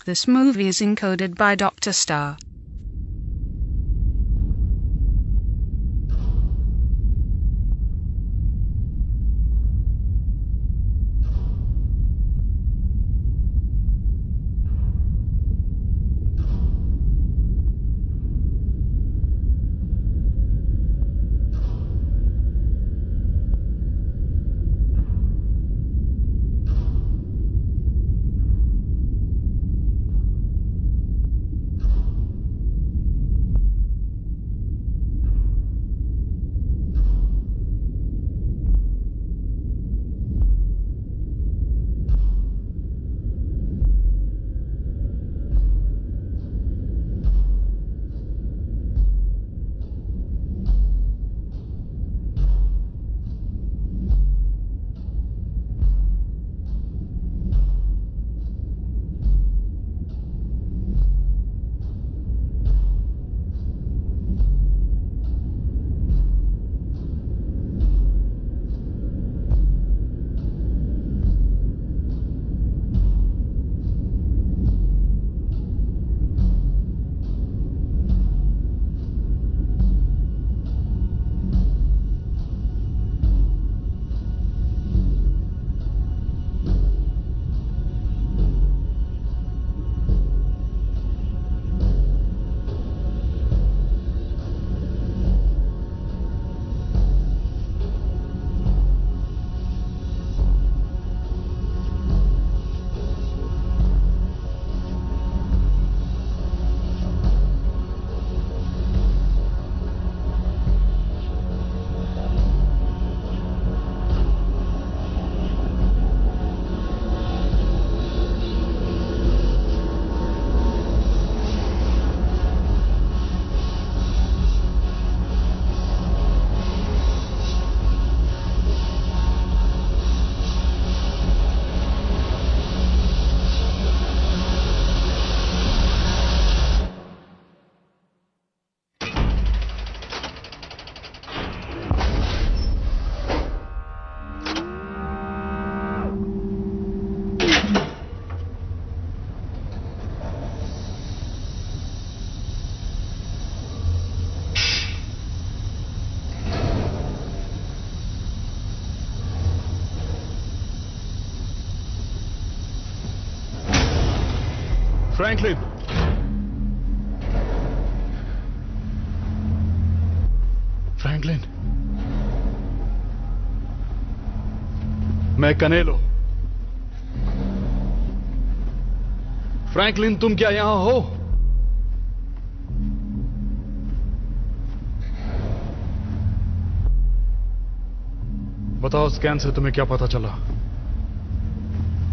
This movie is encoded by Dr. Star. Franklin, Franklin, मैं कनेलो। Franklin, तुम क्या यहां हो? बताओ, स्कैन से तुम्हें क्या पता चला?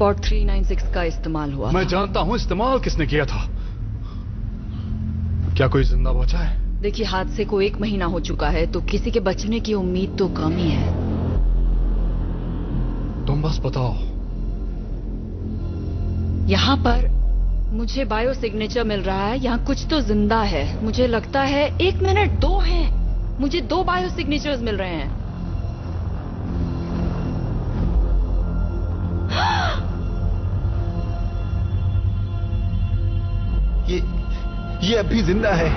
पॉट 396 का इस्तेमाल हुआ। मैं जानता हूं इस्तेमाल किसने किया था। क्या कोई जिंदा बचा है? देखिए, हादसे को 1 महीना हो चुका है, तो किसी के बचने की उम्मीद तो कम ही है। तुम बस बताओ। यहाँ पर मुझे बायो सिग्नेचर मिल रहा है, यहाँ कुछ तो जिंदा है। मुझे लगता है 1 मिनट 2 हैं। मुझे 2 बायो सिग्नेचर्स मिल रहे हैं। ये अभी जिंदा है।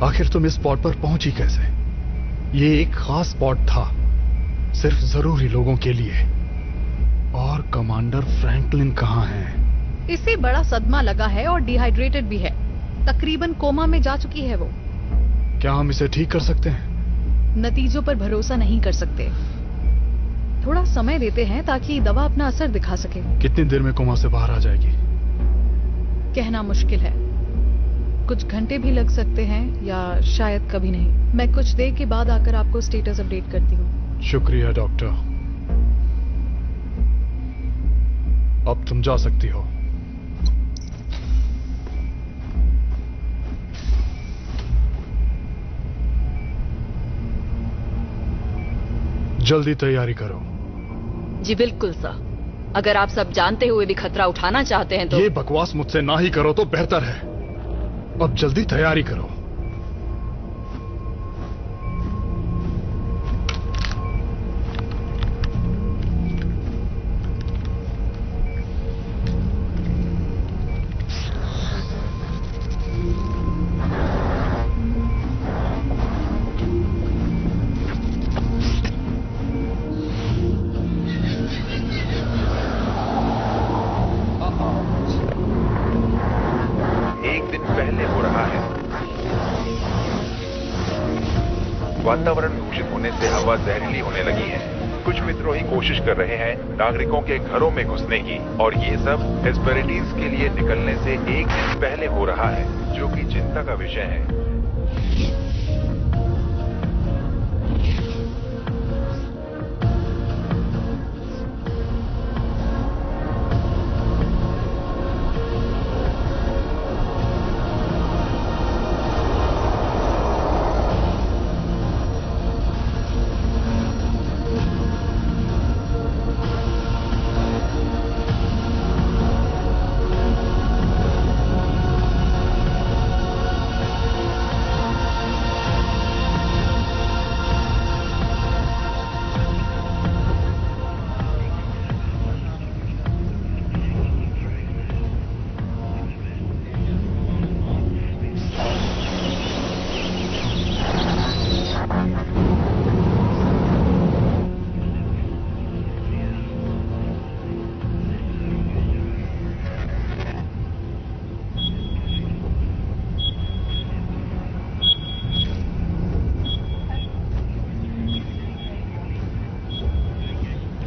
आखिर तुम इस स्पॉट पर पहुंची कैसे? ये एक खास स्पॉट था, सिर्फ जरूरी लोगों के लिए। और कमांडर फ्रैंकलिन कहाँ है? इसे बड़ा सदमा लगा है और डिहाइड्रेटेड भी है। तकरीबन कोमा में जा चुकी है वो। क्या हम इसे ठीक कर सकते हैं? नतीजों पर भरोसा नहीं कर सकते। थोड़ा समय देते हैं ताकि दवा अपना असर दिखा सके। कितनी देर में कोमा से बाहर आ जाएगी? कहना मुश्किल है। कुछ घंटे भी लग सकते हैं या शायद कभी नहीं। मैं कुछ देर के बाद आकर आपको स्टेटस अपडेट करती हूँ। शुक्रिया डॉक्टर। अब तुम जा सकती हो। जल्दी तैयारी करो। जी बिल्कुल सर। अगर आप सब जानते हुए भी खतरा उठाना चाहते हैं तो ये बकवास मुझसे ना ही करो तो बेहतर है। अब जल्दी तैयारी करो। वातावरण दूषित होने से हवा जहरीली होने लगी है। कुछ विद्रोही कोशिश कर रहे हैं नागरिकों के घरों में घुसने की, और ये सब हेस्पेरिटीज के लिए निकलने से एक दिन पहले हो रहा है, जो कि चिंता का विषय है।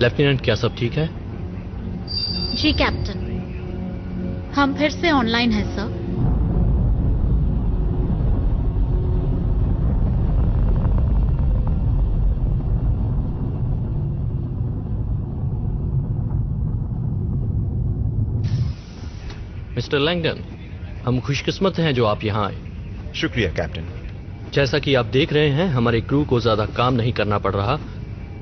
लेफ्टिनेंट, क्या सब ठीक है? जी कैप्टन, हम फिर से ऑनलाइन हैं सर। मिस्टर लैंगडन, हम खुशकिस्मत हैं जो आप यहाँ आए। शुक्रिया कैप्टन। जैसा कि आप देख रहे हैं, हमारे क्रू को ज्यादा काम नहीं करना पड़ रहा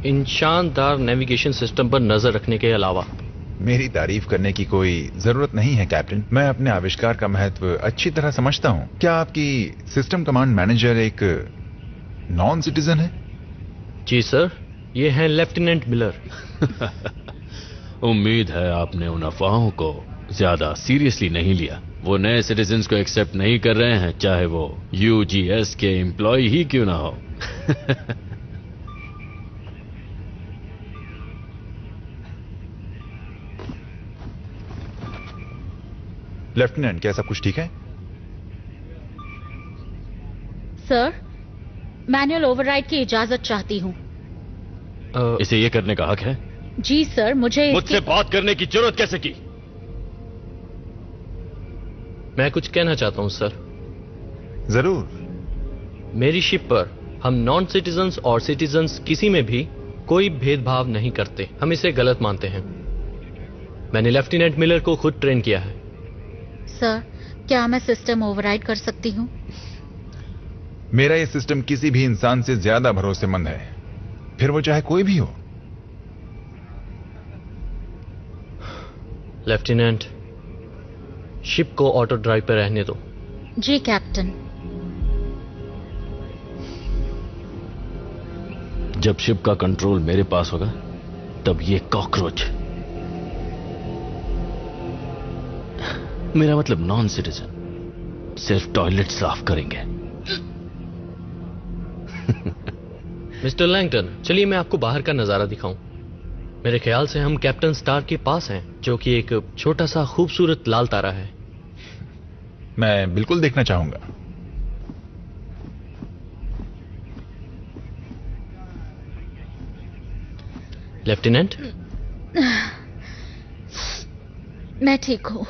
इन शानदार नेविगेशन सिस्टम पर नजर रखने के अलावा। मेरी तारीफ करने की कोई जरूरत नहीं है कैप्टन। मैं अपने आविष्कार का महत्व अच्छी तरह समझता हूँ। क्या आपकी सिस्टम कमांड मैनेजर एक नॉन सिटीजन है? जी सर, ये हैं लेफ्टिनेंट मिलर। उम्मीद है आपने उन अफवाहों को ज्यादा सीरियसली नहीं लिया। वो नए सिटीजन्स को एक्सेप्ट नहीं कर रहे हैं, चाहे वो यूजीएस के एम्प्लॉय ही क्यों ना हो। लेफ्टिनेंट, क्या सब कुछ ठीक है? सर, मैनुअल ओवरराइड की इजाजत चाहती हूँ। इसे ये करने का हक है? जी सर, मुझसे बात करने की जरूरत कैसे की? मैं कुछ कहना चाहता हूं सर। जरूर। मेरी शिप पर हम नॉन सिटीजन्स और सिटीजन्स किसी में भी कोई भेदभाव नहीं करते। हम इसे गलत मानते हैं। मैंने लेफ्टिनेंट मिलर को खुद ट्रेन किया है। सर, क्या मैं सिस्टम ओवरराइड कर सकती हूँ? मेरा ये सिस्टम किसी भी इंसान से ज्यादा भरोसेमंद है, फिर वो चाहे कोई भी हो। लेफ्टिनेंट, शिप को ऑटो ड्राइव पर रहने दो। जी कैप्टन। जब शिप का कंट्रोल मेरे पास होगा, तब ये कॉकरोच, मेरा मतलब नॉन सिटीजन, सिर्फ टॉयलेट साफ करेंगे। मिस्टर लैंगटन, चलिए मैं आपको बाहर का नजारा दिखाऊं। मेरे ख्याल से हम कैप्टन स्टार के पास हैं, जो कि एक छोटा सा खूबसूरत लाल तारा है। मैं बिल्कुल देखना चाहूंगा। लेफ्टिनेंट, मैं ठीक हूं।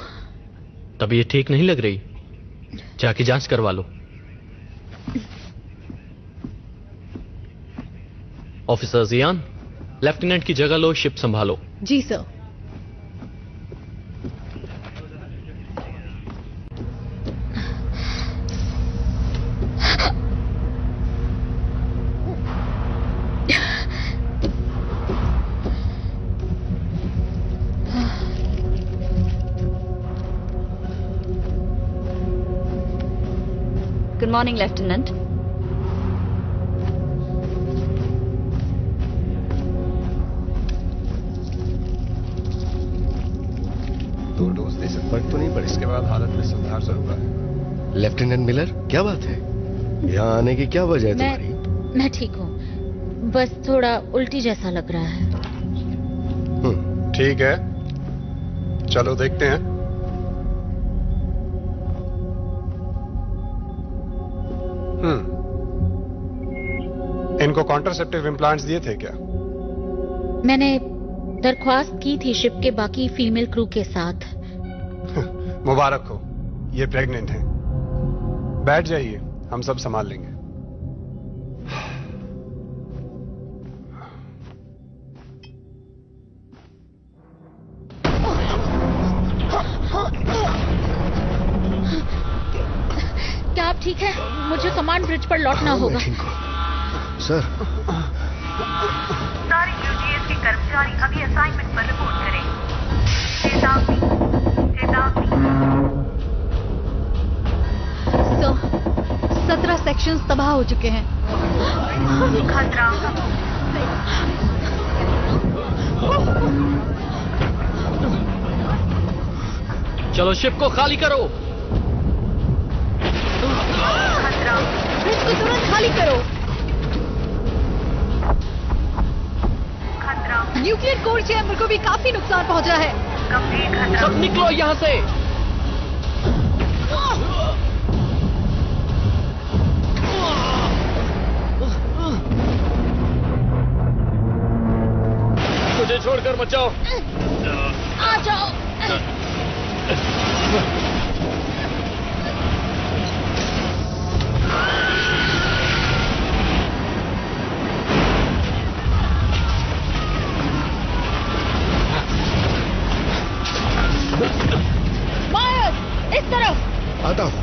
तब ये ठीक नहीं लग रही, जाके जांच करवा लो। ऑफिसर जियान, लेफ्टिनेंट की जगह लो, शिप संभालो। जी सर। Morning lieutenant. दो डोज दे से फर्क तो नहीं पड़ा, इसके बाद हालत में सुधार जरूर आएगा। लेफ्टिनेंट मिलर, क्या बात है? यहाँ आने की क्या वजह है तुम्हारी? मैं ठीक हूँ, बस थोड़ा उल्टी जैसा लग रहा है। ठीक है, चलो देखते हैं। इनको कॉन्ट्रासेप्टिव इम्प्लांट्स दिए थे क्या? मैंने दरख्वास्त की थी शिप के बाकी फीमेल क्रू के साथ। मुबारक हो, ये प्रेग्नेंट हैं। बैठ जाइए, हम सब संभाल लेंगे। क्या आप ठीक है? मुझे कमांड ब्रिज पर लौटना होगा। सर, सारे यूजीएस के कर्मचारी अभी असाइनमेंट पर रिपोर्ट करें। चेतावनी, चेतावनी। 17 सेक्शंस तबाह हो चुके हैं। खतरा। चलो शिप को खाली करो। खतरा। ब्रिज को तुरंत खाली करो। खतरा। न्यूक्लियर कोर चैम्बर को भी काफी नुकसान पहुंचा है। गंभीर खतरा। सब निकलो यहाँ से। मुझे छोड़कर मत जाओ। आ जाओ। मायर्स, इस तरफ। आता हूँ।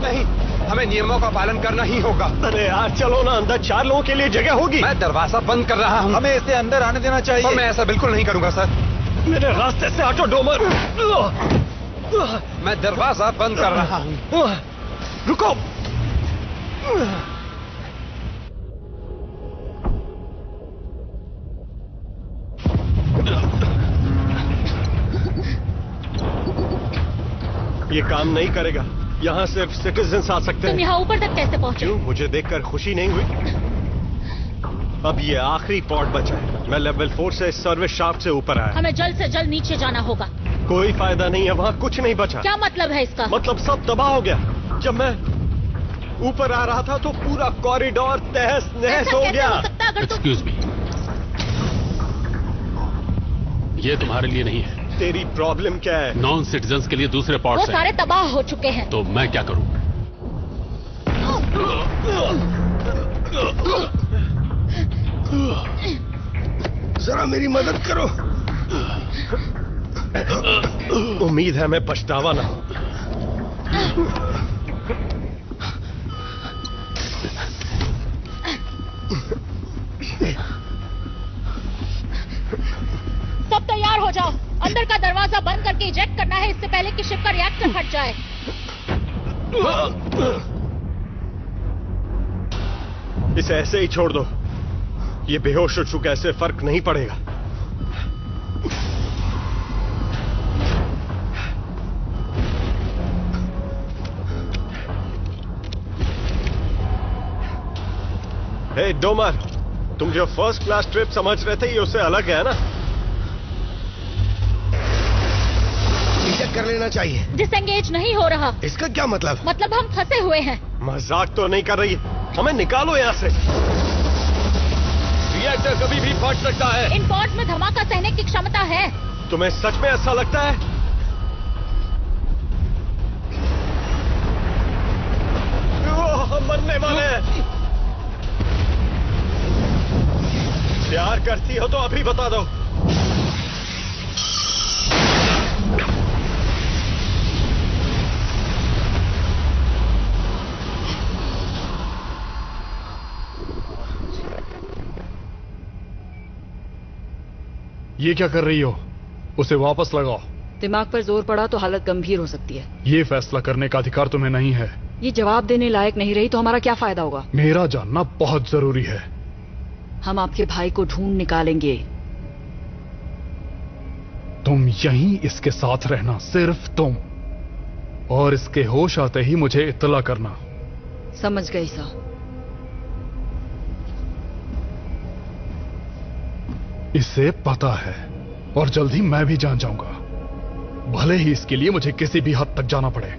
नहीं, हमें नियमों का पालन करना ही होगा। अरे यार चलो ना, अंदर 4 लोगों के लिए जगह होगी। मैं दरवाजा बंद कर रहा हूँ। हमें इसे अंदर आने देना चाहिए। और मैं ऐसा बिल्कुल नहीं करूंगा सर। मेरे रास्ते से हटो डोमर। मैं दरवाजा बंद कर रहा हूँ। रुको। ये काम नहीं करेगा। यहाँ सिर्फ सिटीजन्स आ सकते तुम हैं। यहाँ ऊपर तक कैसे पहुँचे? क्यों? मुझे देखकर खुशी नहीं हुई? अब ये आखिरी पॉड बचा है। मैं लेवल 4 से सर्विस शाफ्ट से ऊपर आया। हमें जल्द से जल्द नीचे जाना होगा। कोई फायदा नहीं है, वहाँ कुछ नहीं बचा। क्या मतलब है इसका? मतलब सब तबाह हो गया। जब मैं ऊपर आ रहा था तो पूरा कॉरिडोर तहस नहस हो गया। एक्सक्यूज मी, ये तुम्हारे लिए नहीं है। तेरी प्रॉब्लम क्या है? नॉन सिटीजन्स के लिए दूसरे वो पॉट्स हैं। सारे तबाह हो चुके हैं। तो मैं क्या करूं? जरा मेरी मदद करो। उम्मीद है मैं पछतावा ना हो। सब तैयार हो जाओ। अंदर का दरवाजा बंद करके इजेक्ट करना है, इससे पहले कि शिप का रिएक्टर फट जाए। इसे ऐसे ही छोड़ दो। ये बेहोश हो चुका है, इससे फर्क नहीं पड़ेगा। हे डोमर, तुम जो फर्स्ट क्लास ट्रिप समझ रहे थे ये उससे अलग है ना? कर लेना चाहिए। डिसएंगेज नहीं हो रहा। इसका क्या मतलब? मतलब हम फंसे हुए हैं। मजाक तो नहीं कर रही? हमें निकालो यहाँ से। रिएक्टर कभी भी फट सकता है। इन पॉड्स में धमाका सहने की क्षमता है। तुम्हें सच में ऐसा लगता है? हम मरने वाले हैं। प्यार करती हो तो अभी बता दो। ये क्या कर रही हो? उसे वापस लगाओ। दिमाग पर जोर पड़ा तो हालत गंभीर हो सकती है। ये फैसला करने का अधिकार तुम्हें नहीं है। ये जवाब देने लायक नहीं रही तो हमारा क्या फायदा होगा? मेरा जानना बहुत जरूरी है। हम आपके भाई को ढूंढ निकालेंगे। तुम यहीं इसके साथ रहना, सिर्फ तुम, और इसके होश आते ही मुझे इत्तला करना। समझ गई सर। इसे पता है और जल्द ही मैं भी जान जाऊंगा, भले ही इसके लिए मुझे किसी भी हद तक जाना पड़े।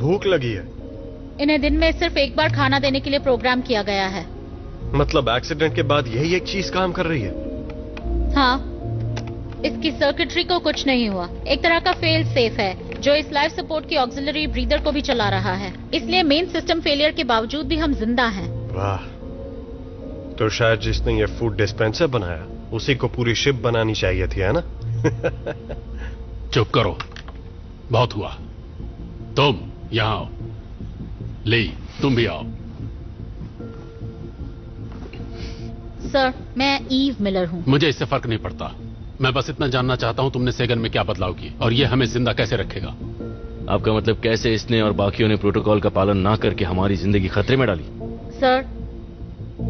भूख लगी है। इन्हें दिन में सिर्फ एक बार खाना देने के लिए प्रोग्राम किया गया है। मतलब एक्सीडेंट के बाद यही एक चीज काम कर रही है? हाँ, इसकी सर्किटरी को कुछ नहीं हुआ। एक तरह का फेल सेफ है जो इस लाइफ सपोर्ट की ऑक्सिलरी ब्रीदर को भी चला रहा है। इसलिए मेन सिस्टम फेलियर के बावजूद भी हम जिंदा हैं। वाह, तो शायद जिसने ये फूड डिस्पेंसर बनाया उसी को पूरी शिप बनानी चाहिए थी, है ना? चुप करो, बहुत हुआ। तुम यहां आओ। ली, तुम भी आओ। सर, मैं ईव मिलर हूँ। मुझे इससे फर्क नहीं पड़ता। मैं बस इतना जानना चाहता हूँ तुमने सेगन में क्या बदलाव किए और ये हमें जिंदा कैसे रखेगा। आपका मतलब कैसे इसने और बाकियों ने प्रोटोकॉल का पालन ना करके हमारी जिंदगी खतरे में डाली? सर,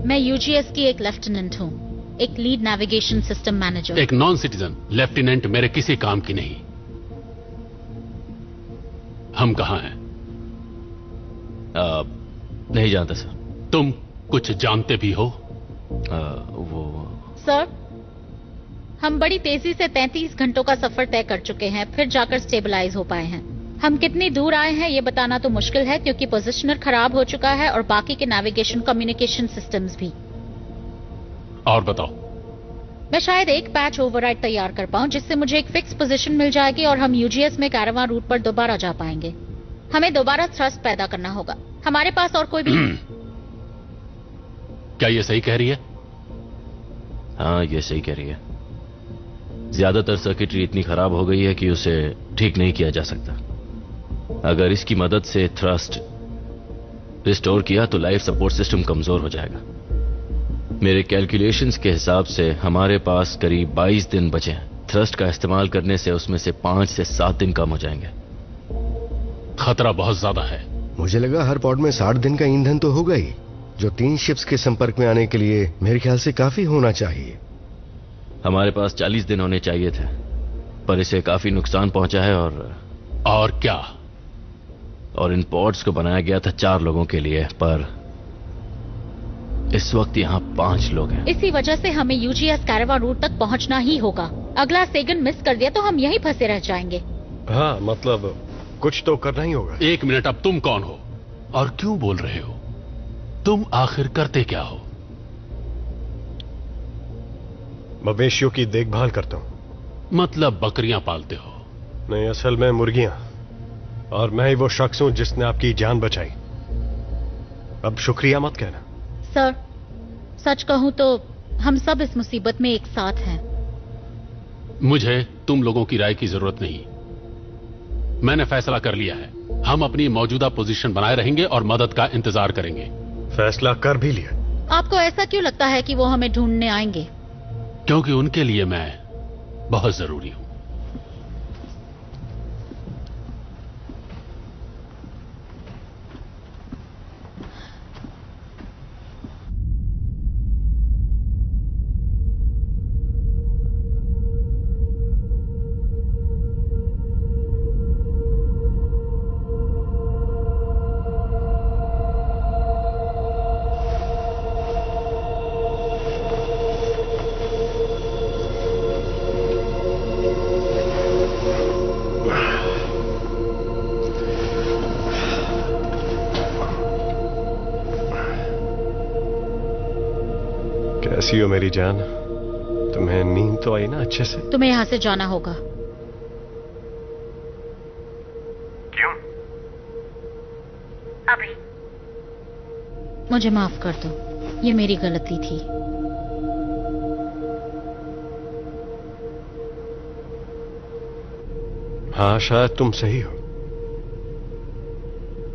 मैं यूजीएस की एक लेफ्टिनेंट हूँ, एक लीड नेविगेशन सिस्टम मैनेजर। एक नॉन सिटीजन लेफ्टिनेंट मेरे किसी काम की नहीं। हम कहाँ हैं? नहीं जानता सर। तुम कुछ जानते भी हो? वो सर, हम बड़ी तेजी से 33 घंटों का सफर तय कर चुके हैं, फिर जाकर स्टेबलाइज हो पाए हैं। हम कितनी दूर आए हैं ये बताना तो मुश्किल है क्योंकि पोजिशनर खराब हो चुका है और बाकी के नेविगेशन कम्युनिकेशन सिस्टम्स भी। और बताओ। मैं शायद एक पैच ओवरराइड तैयार कर पाऊं जिससे मुझे एक फिक्स पोजीशन मिल जाएगी और हम यूजीएस में कैरावान रूट पर दोबारा जा पाएंगे। हमें दोबारा थ्रस्ट पैदा करना होगा। हमारे पास और कोई भी क्या ये सही कह रही है? हाँ, ये सही कह रही है। ज्यादातर सर्किटरी इतनी खराब हो गई है कि उसे ठीक नहीं किया जा सकता। अगर इसकी मदद से थ्रस्ट रिस्टोर किया तो लाइफ सपोर्ट सिस्टम कमजोर हो जाएगा। मेरे कैलकुलेशंस के हिसाब से हमारे पास करीब 22 दिन बचे हैं। थ्रस्ट का इस्तेमाल करने से उसमें से 5 से 7 दिन कम हो जाएंगे। खतरा बहुत ज्यादा है। मुझे लगा हर पॉड में 60 दिन का ईंधन तो होगा ही, जो 3 शिप्स के संपर्क में आने के लिए मेरे ख्याल से काफी होना चाहिए। हमारे पास 40 दिन होने चाहिए थे, पर इसे काफी नुकसान पहुंचा है। और क्या? और इन पॉड्स को बनाया गया था 4 लोगों के लिए, पर इस वक्त यहाँ 5 लोग हैं। इसी वजह से हमें यूजीएस कैरावान रूट तक पहुंचना ही होगा। अगला सेगन मिस कर दिया तो हम यहीं फंसे रह जाएंगे। हाँ, मतलब कुछ तो करना ही होगा। 1 मिनट, अब तुम कौन हो और क्यों बोल रहे हो? तुम आखिर करते क्या हो? मवेशियों की देखभाल करता हूं। मतलब बकरियां पालते हो? नहीं, असल में मुर्गियां। और मैं ही वो शख्स हूं जिसने आपकी जान बचाई। अब शुक्रिया मत कहना। सर, सच कहूं तो हम सब इस मुसीबत में एक साथ हैं। मुझे तुम लोगों की राय की जरूरत नहीं। मैंने फैसला कर लिया है। हम अपनी मौजूदा पोजीशन बनाए रहेंगे और मदद का इंतजार करेंगे। फैसला कर भी लिया। आपको ऐसा क्यों लगता है कि वो हमें ढूंढने आएंगे? क्योंकि उनके लिए मैं बहुत जरूरी हूं। कैसी हो मेरी जान? तुम्हें नींद तो आई ना अच्छे से? तुम्हें यहाँ से जाना होगा। क्यों? अभी मुझे माफ कर दो, ये मेरी गलती थी। हाँ, शायद तुम सही हो।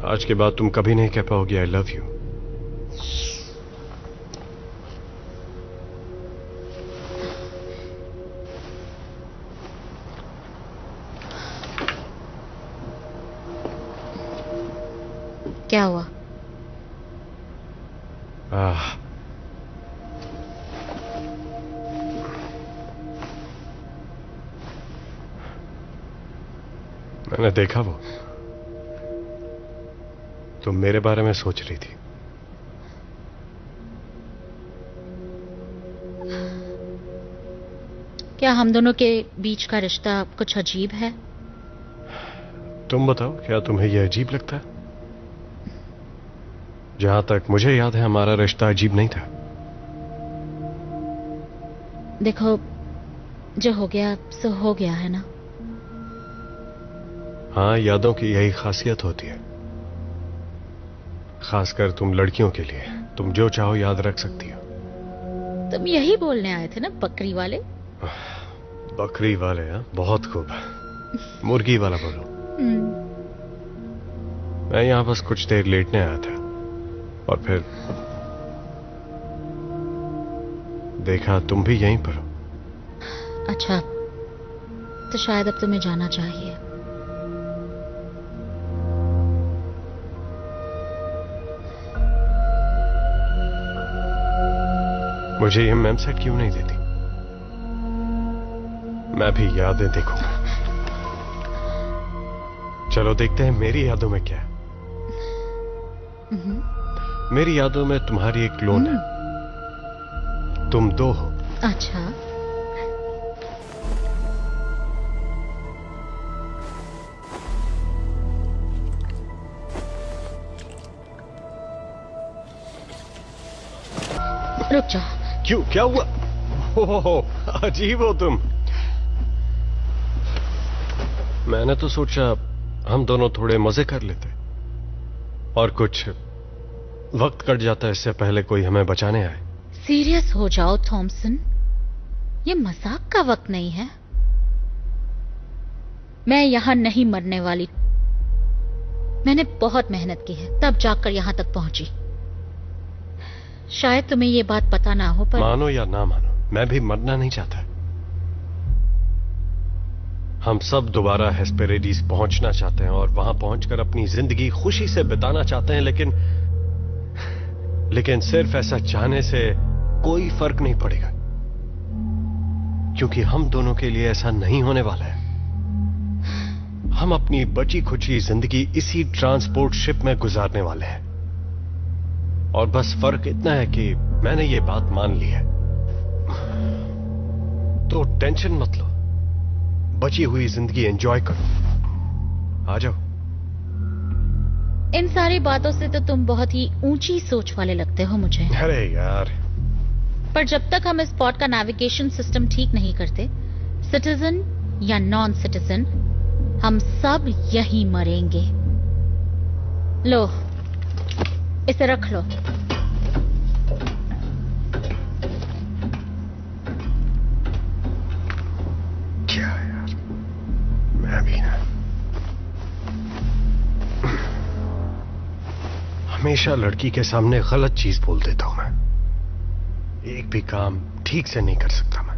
आज के बाद तुम कभी नहीं कह पाओगी आई लव यू। क्या हुआ? मैंने देखा वो तुम मेरे बारे में सोच रही थी। क्या हम दोनों के बीच का रिश्ता कुछ अजीब है? तुम बताओ, क्या तुम्हें यह अजीब लगता है? जहां तक मुझे याद है हमारा रिश्ता अजीब नहीं था। देखो, जो हो गया सो हो गया है ना। हाँ, यादों की यही खासियत होती है, खासकर तुम लड़कियों के लिए। तुम जो चाहो याद रख सकती हो। तुम यही बोलने आए थे ना, बकरी वाले? बकरी वाले? हाँ, बहुत खूब। मुर्गी वाला बोलो। मैं यहां बस कुछ देर लेटने आया था और फिर देखा तुम भी यहीं पर हो। अच्छा, तो शायद अब तुम्हें जाना चाहिए। मुझे ये मैम सेट क्यों नहीं देती? मैं भी यादें देखूंगा। चलो देखते हैं मेरी यादों में क्या है। मेरी यादों में तुम्हारी एक क्लोन है। तुम दो हो। अच्छा, रुक जाओ। क्यों, क्या हुआ? ओहो, अजीब हो तुम। मैंने तो सोचा हम दोनों थोड़े मजे कर लेते और कुछ वक्त कट जाता है इससे पहले कोई हमें बचाने आए। सीरियस हो जाओ थॉमसन, ये मजाक का वक्त नहीं है। मैं यहां नहीं मरने वाली। मैंने बहुत मेहनत की है, तब जाकर यहां तक पहुंची। शायद तुम्हें ये बात पता ना हो, पर मानो या ना मानो, मैं भी मरना नहीं चाहता। हम सब दोबारा हेस्पेरेडिस पहुंचना चाहते हैं और वहां पहुंचकर अपनी जिंदगी खुशी से बिताना चाहते हैं, लेकिन सिर्फ ऐसा चाहने से कोई फर्क नहीं पड़ेगा, क्योंकि हम दोनों के लिए ऐसा नहीं होने वाला है। हम अपनी बची खुची जिंदगी इसी ट्रांसपोर्ट शिप में गुजारने वाले हैं। और बस फर्क इतना है कि मैंने ये बात मान ली है, तो टेंशन मत लो, बची हुई जिंदगी एंजॉय करो। आ जाओ। इन सारी बातों से तो तुम बहुत ही ऊंची सोच वाले लगते हो मुझे। अरे यार, पर जब तक हम इस स्पॉट का नेविगेशन सिस्टम ठीक नहीं करते, सिटीजन या नॉन सिटीजन, हम सब यहीं मरेंगे। लो, इसे रख लो। क्या यार, मैं भी ना हमेशा लड़की के सामने गलत चीज बोल देता हूं। मैं एक भी काम ठीक से नहीं कर सकता। मैं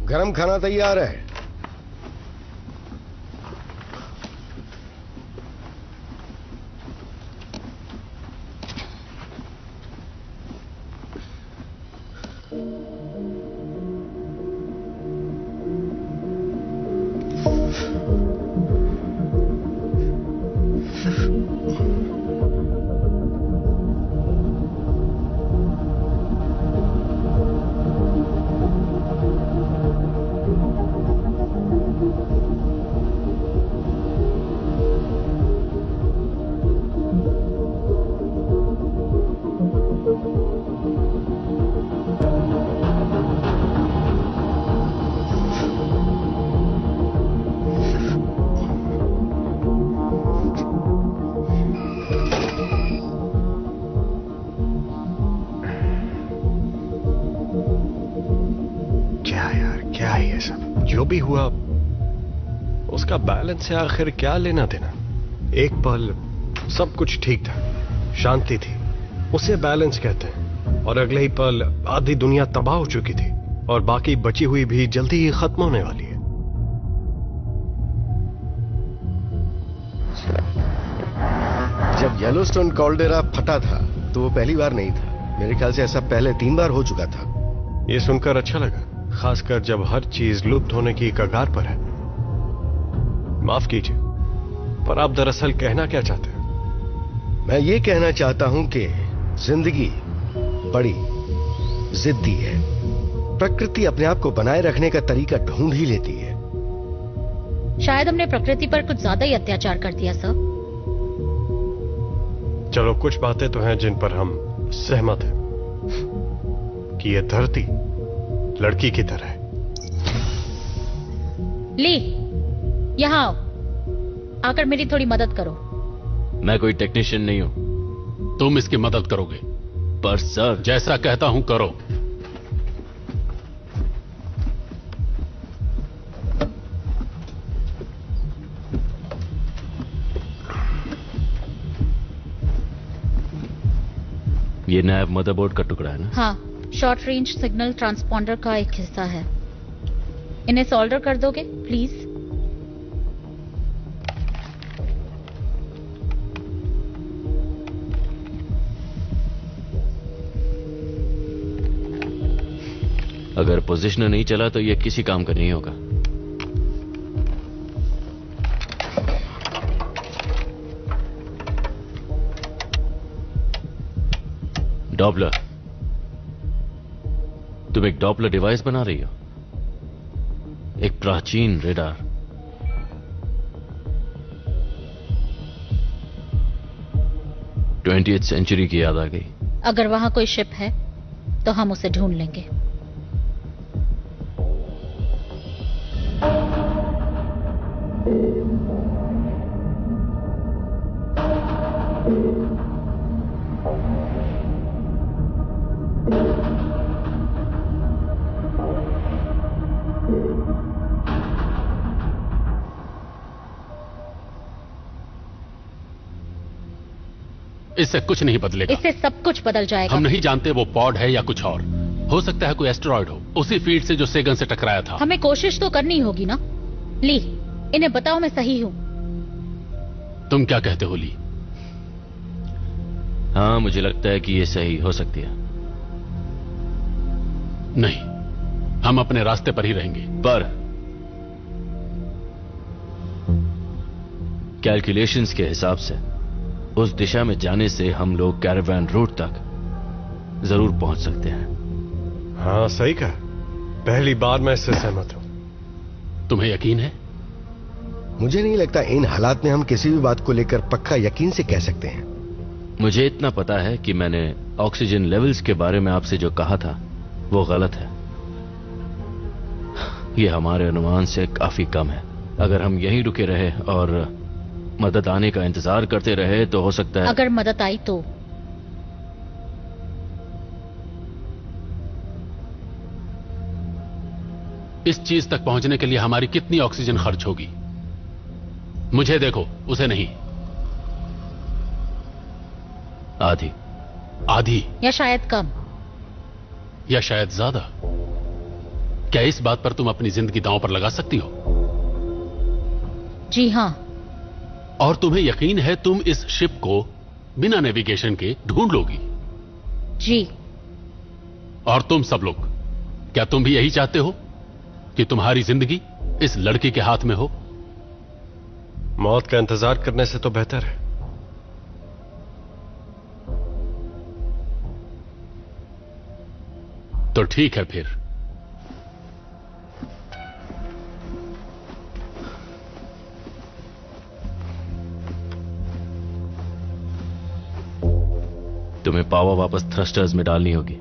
गरम खाना तैयार है। जो भी हुआ उसका बैलेंस से आखिर क्या लेना देना। एक पल सब कुछ ठीक था, शांति थी, उसे बैलेंस कहते हैं, और अगले ही पल आधी दुनिया तबाह हो चुकी थी और बाकी बची हुई भी जल्दी ही खत्म होने वाली है। जब येलोस्टोन कॉल्डेरा फटा था तो वो पहली बार नहीं था। मेरे ख्याल से ऐसा पहले 3 बार हो चुका था। ये सुनकर अच्छा लगा, खासकर जब हर चीज लुप्त होने की कगार पर है। माफ कीजिए, पर आप दरअसल कहना क्या चाहते हैं? मैं ये कहना चाहता हूं कि जिंदगी बड़ी जिद्दी है। प्रकृति अपने आप को बनाए रखने का तरीका ढूंढ ही लेती है। शायद हमने प्रकृति पर कुछ ज्यादा ही अत्याचार कर दिया सर। चलो, कुछ बातें तो हैं जिन पर हम सहमत हैं कि यह धरती लड़की की तरह है। ली, यहां आओ, आकर मेरी थोड़ी मदद करो। मैं कोई टेक्नीशियन नहीं हूं। तुम इसकी मदद करोगे? पर सर, जैसा कहता हूं करो। ये नैब मदरबोर्ड का टुकड़ा है ना? हाँ, शॉर्ट रेंज सिग्नल ट्रांसपॉन्डर का एक हिस्सा है। इन्हें सोल्डर कर दोगे प्लीज? अगर पोजिशनर नहीं चला तो ये किसी काम का नहीं होगा। डॉपलर, तुम एक डॉपलर डिवाइस बना रही हो? एक प्राचीन रेडार। ट्वेंटी सेंचुरी की याद आ गई। अगर वहां कोई शिप है तो हम उसे ढूंढ लेंगे। इससे कुछ नहीं बदलेगा। इससे सब कुछ बदल जाएगा। हम नहीं जानते वो पॉड है या कुछ और। हो सकता है कोई एस्टेरॉयड हो, उसी फील्ड से जो सेगन से टकराया था। हमें कोशिश तो करनी होगी ना। ली, इन्हें बताओ मैं सही हूं। तुम क्या कहते हो ली? हाँ, मुझे लगता है कि ये सही हो सकती है। नहीं, हम अपने रास्ते पर ही रहेंगे। पर कैलकुलेशंस के हिसाब से उस दिशा में जाने से हम लोग कैरावान रूट तक जरूर पहुंच सकते हैं। हाँ, सही कहा। पहली बार मैं इससे सहमत हूं। तुम्हें यकीन है? मुझे नहीं लगता इन हालात में हम किसी भी बात को लेकर पक्का यकीन से कह सकते हैं। मुझे इतना पता है कि मैंने ऑक्सीजन लेवल्स के बारे में आपसे जो कहा था वो गलत है। ये हमारे अनुमान से काफी कम है। अगर हम यहीं रुके रहे और मदद आने का इंतजार करते रहे तो हो सकता है। अगर मदद आई तो? इस चीज तक पहुंचने के लिए हमारी कितनी ऑक्सीजन खर्च होगी? मुझे देखो, उसे नहीं। आधी। आधी या शायद कम, या शायद ज्यादा। क्या इस बात पर तुम अपनी जिंदगी दांव पर लगा सकती हो? जी हां। और तुम्हें यकीन है तुम इस शिप को बिना नेविगेशन के ढूंढ लोगी? जी। और तुम सब लोग, क्या तुम भी यही चाहते हो कि तुम्हारी जिंदगी इस लड़की के हाथ में हो? मौत का इंतजार करने से तो बेहतर है। तो ठीक है फिर। तुम्हें पावर वापस थ्रस्टर्स में डालनी होगी।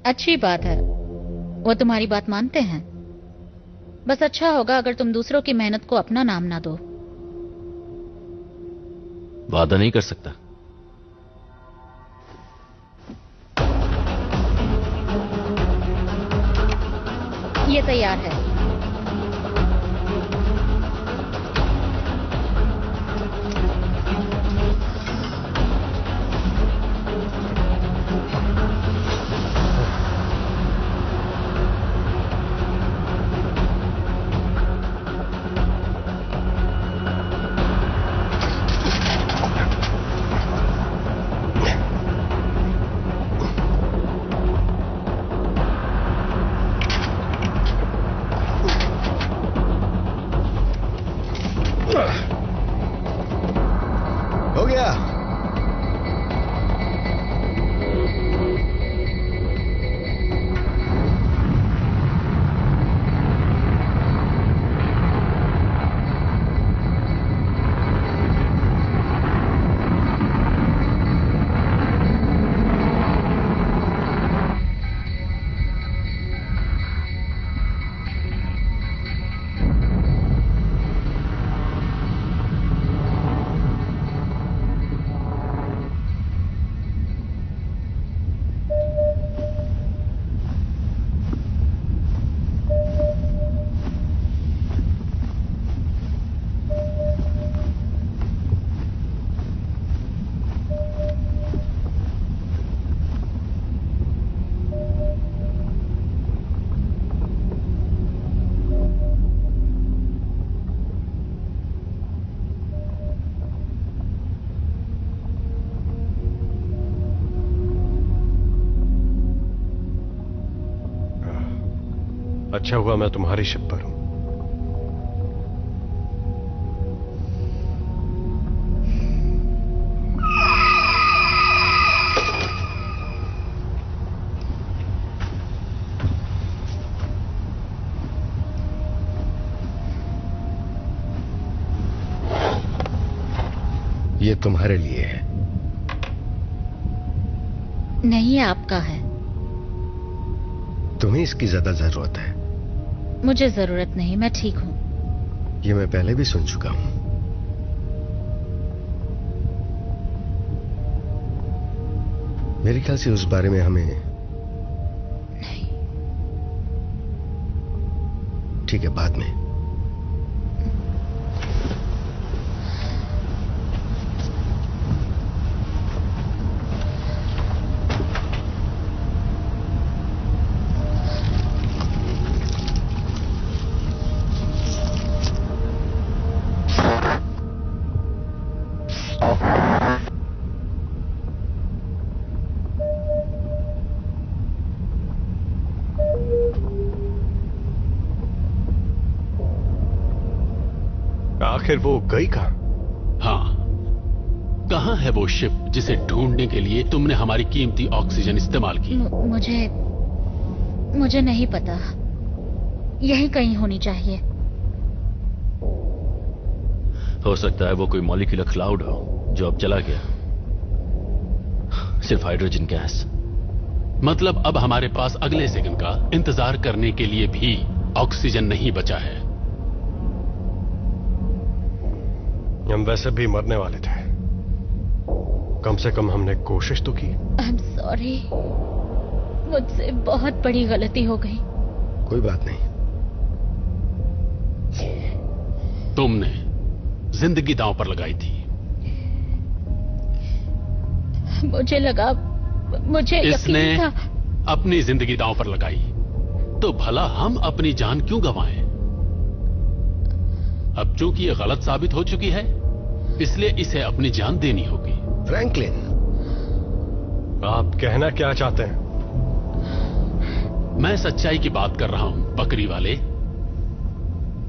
अच्छी बात है, वो तुम्हारी बात मानते हैं। बस अच्छा होगा अगर तुम दूसरों की मेहनत को अपना नाम ना दो। वादा नहीं कर सकता। तैयार है। हो गया। अच्छा हुआ मैं तुम्हारी शिप पर हूं। ये तुम्हारे लिए है। नहीं, ये आपका है। तुम्हें इसकी ज्यादा जरूरत है। मुझे जरूरत नहीं, मैं ठीक हूं। ये मैं पहले भी सुन चुका हूं। मेरे ख्याल से उस बारे में हमें नहीं। ठीक है, बाद में। आखिर वो गई कहां? हाँ, कहां है वो शिप जिसे ढूंढने के लिए तुमने हमारी कीमती ऑक्सीजन इस्तेमाल की? मुझे नहीं पता। यहीं कहीं होनी चाहिए। हो सकता है वो कोई मॉलिक्यूलर क्लाउड हो जो अब चला गया। सिर्फ हाइड्रोजन गैस। मतलब अब हमारे पास अगले सेकंड का इंतजार करने के लिए भी ऑक्सीजन नहीं बचा है। हम वैसे भी मरने वाले थे। कम से कम हमने कोशिश तो की। आई एम सॉरी, मुझसे बहुत बड़ी गलती हो गई। कोई बात नहीं। तुमने जिंदगी दांव पर लगाई थी। मुझे लगा, मुझे इसने यकीन था। अपनी जिंदगी दांव पर लगाई तो भला हम अपनी जान क्यों गंवाएं? अब चूंकि ये गलत साबित हो चुकी है, इसलिए इसे अपनी जान देनी होगी। फ्रैंकलिन, आप कहना क्या चाहते हैं? मैं सच्चाई की बात कर रहा हूं, बकरी वाले।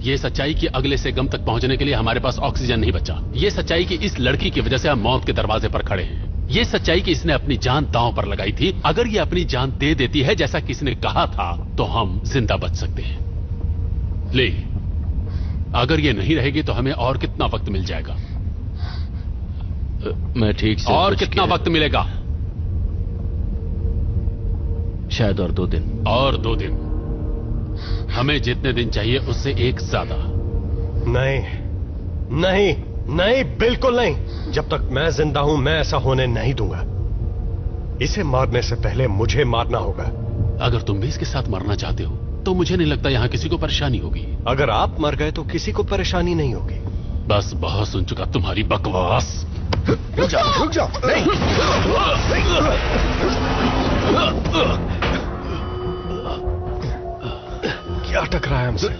ये सच्चाई कि अगले सेकंड तक पहुंचने के लिए हमारे पास ऑक्सीजन नहीं बचा। ये सच्चाई कि इस लड़की की वजह से हम मौत के दरवाजे पर खड़े हैं। ये सच्चाई कि इसने अपनी जान दांव पर लगाई थी। अगर ये अपनी जान दे देती है जैसा कि इसने कहा था, तो हम जिंदा बच सकते हैं। ले, अगर ये नहीं रहेगी तो हमें और कितना वक्त मिल जाएगा? मैं ठीक से और कितना वक्त मिलेगा? शायद और 2 दिन। और 2 दिन? हमें जितने दिन चाहिए उससे एक ज्यादा। नहीं नहीं नहीं, बिल्कुल नहीं। जब तक मैं जिंदा हूं मैं ऐसा होने नहीं दूंगा। इसे मारने से पहले मुझे मारना होगा। अगर तुम भी इसके साथ मरना चाहते हो तो मुझे नहीं लगता यहाँ किसी को परेशानी होगी। अगर आप मर गए तो किसी को परेशानी नहीं होगी। बस बहुत सुन चुका तुम्हारी बकवास। रुक जाओ, नहीं। क्या टकराया हमसे?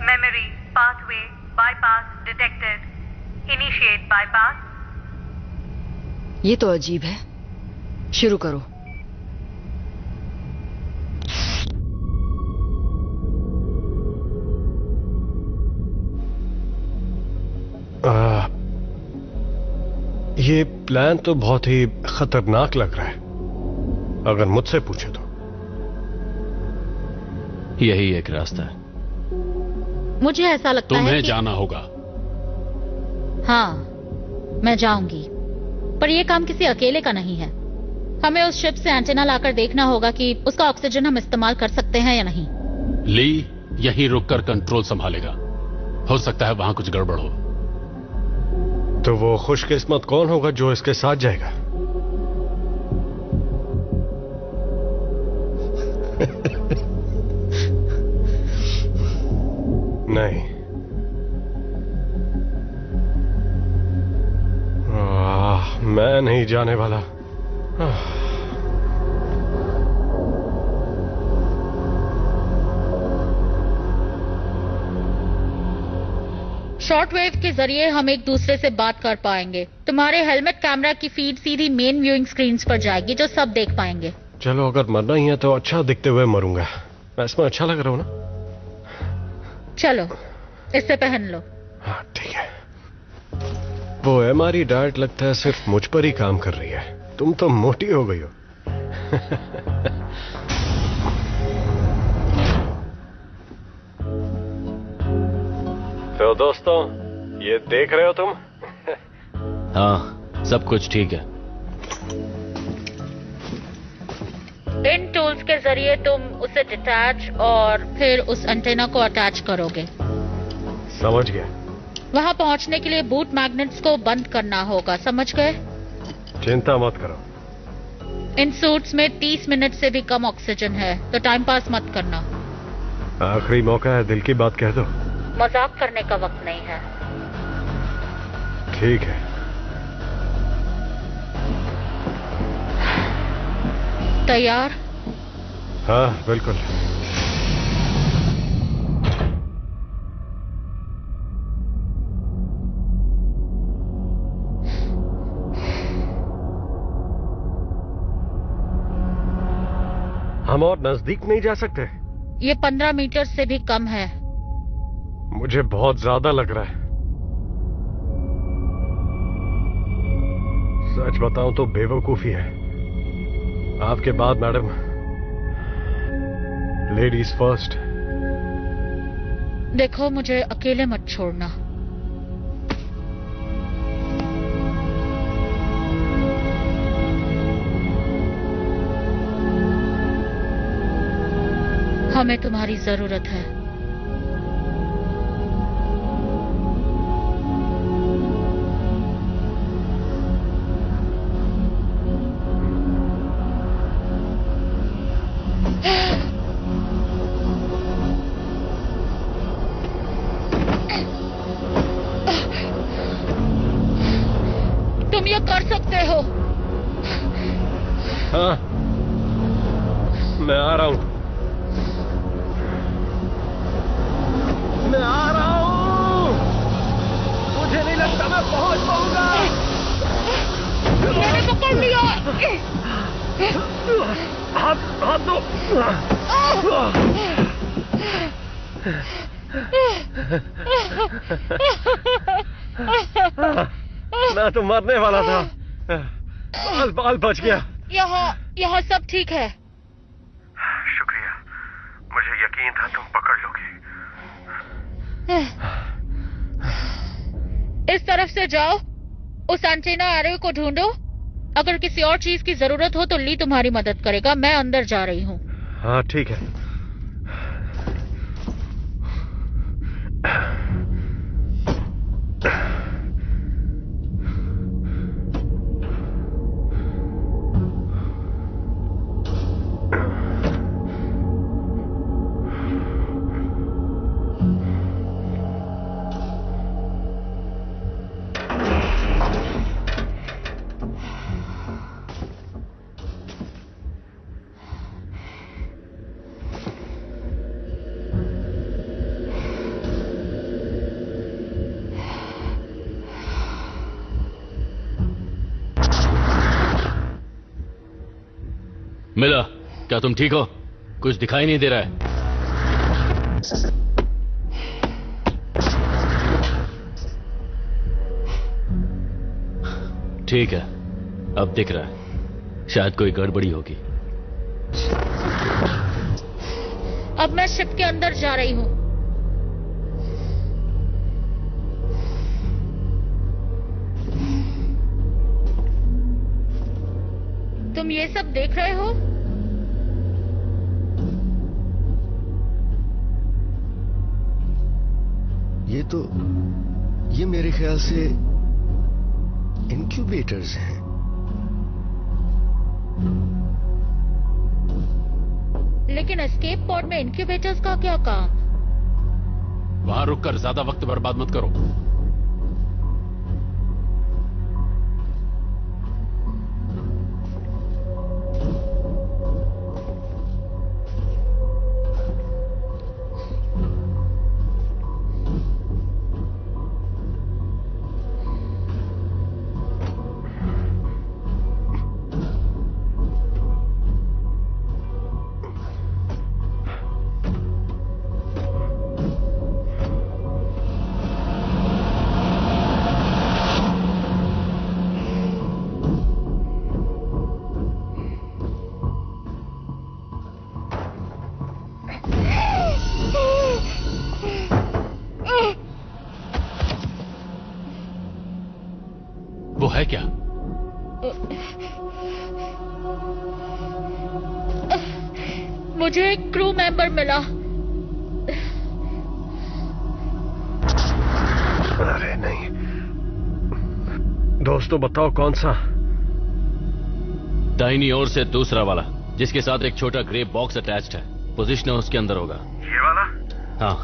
Memory pathway bypass detected. Initiate bypass. ये तो अजीब है। शुरू करो। ये प्लान तो बहुत ही खतरनाक लग रहा है, अगर मुझसे पूछे तो। यही एक रास्ता है। मुझे ऐसा लगता है तुम्हें कि... जाना होगा। हाँ, मैं जाऊंगी, पर यह काम किसी अकेले का नहीं है। हमें उस शिप से एंटेना लाकर देखना होगा कि उसका ऑक्सीजन हम इस्तेमाल कर सकते हैं या नहीं। ली यहीं रुककर कंट्रोल संभालेगा। हो सकता है वहां कुछ गड़बड़ हो। तो वो खुशकिस्मत कौन होगा जो इसके साथ जाएगा? नहीं, मैं नहीं जाने वाला। शॉर्टवेव के जरिए हम एक दूसरे से बात कर पाएंगे। तुम्हारे हेलमेट कैमरा की फीड सीधी मेन व्यूइंग स्क्रीन्स पर जाएगी, जो सब देख पाएंगे। चलो, अगर मरना ही है तो अच्छा दिखते हुए मरूंगा। मैं इसमें अच्छा लग रहा हूं ना? चलो, इसे पहन लो। हाँ, ठीक है। वो हमारी डाइट लगता है सिर्फ मुझ पर ही काम कर रही है। तुम तो मोटी हो गई हो। तो दोस्तों, ये देख रहे हो तुम? हाँ, सब कुछ ठीक है। इन टूल्स के जरिए तुम उसे डिटैच और फिर उस एंटेना को अटैच करोगे। समझ गया। वहां पहुंचने के लिए बूट मैग्नेट्स को बंद करना होगा, समझ गए? चिंता मत करो। इन सूट्स में 30 मिनट से भी कम ऑक्सीजन है, तो टाइम पास मत करना। आखिरी मौका है, दिल की बात कह दो। मजाक करने का वक्त नहीं है। ठीक है। तैयार? हाँ, बिल्कुल। हम और नजदीक नहीं जा सकते? ये 15 मीटर से भी कम है। मुझे बहुत ज्यादा लग रहा है। सच बताऊं तो बेवकूफी है। आपके बाद मैडम। Ladies first. देखो, मुझे अकेले मत छोड़ना। हमें तुम्हारी जरूरत है। तुम ये कर सकते हो। हाँ, मैं आ रहा हूं। मैं आ रहा हूं। मुझे नहीं लगता मैं पहुंच पाऊंगा। मैंने पकड़ लिया। हाथ दो। मैं तो मरने वाला था। बाल बच गया। यहाँ सब ठीक है। शुक्रिया, मुझे यकीन था तुम पकड़ लोगे। इस तरफ से जाओ, उस एंटीना एरे को ढूंढो। अगर किसी और चीज की जरूरत हो तो ली तुम्हारी मदद करेगा। मैं अंदर जा रही हूँ। हाँ ठीक है। मिला, क्या तुम ठीक हो? कुछ दिखाई नहीं दे रहा है। ठीक है, अब दिख रहा है। शायद कोई गड़बड़ी होगी। अब मैं शिप के अंदर जा रही हूँ। तुम ये सब देख रहे हो? ये मेरे ख्याल से इनक्यूबेटर्स हैं। लेकिन एस्केप पॉड में इनक्यूबेटर्स का क्या काम? वहां रुककर ज्यादा वक्त बर्बाद मत करो। वो है क्या? मुझे एक क्रू मेंबर मिला। अरे नहीं। दोस्तों बताओ कौन सा? दाहिनी ओर से दूसरा वाला, जिसके साथ एक छोटा ग्रे बॉक्स अटैच्ड है। पोजीशन उसके अंदर होगा। ये वाला? हाँ।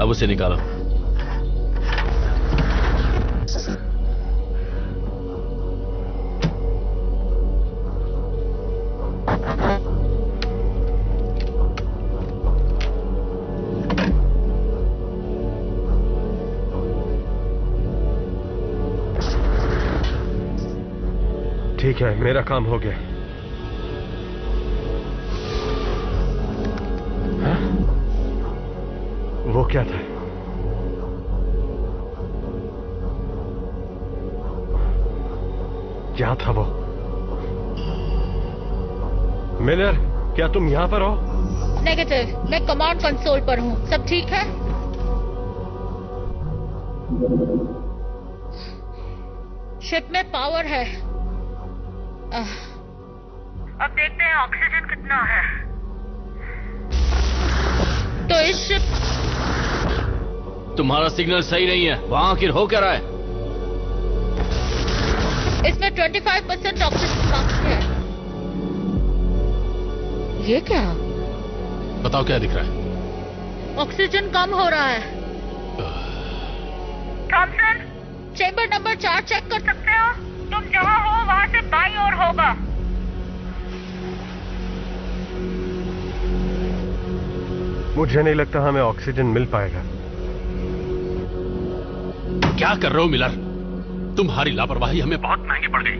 अब उसे निकालो। ठीक है, मेरा काम हो गया। हाँ? वो क्या था? क्या था वो? मिलर, क्या तुम यहां पर हो? नेगेटिव, मैं कमांड कंसोल पर हूँ। सब ठीक है? शिप में पावर है। अब देखते हैं ऑक्सीजन कितना है। तो इस शिप तुम्हारा सिग्नल सही नहीं है। वहां आखिर हो क्या रहा है? इसमें 25% ऑक्सीजन कम है। ये क्या? बताओ क्या दिख रहा है? ऑक्सीजन कम हो रहा है। थॉमसन, चेंबर नंबर 4 चेक कर सकते हो? तुम जहाँ हो वहाँ से बाईं ओर होगा। मुझे नहीं लगता हमें ऑक्सीजन मिल पाएगा। क्या कर रहे हो मिलर? तुम्हारी लापरवाही हमें बहुत महंगी पड़ गई।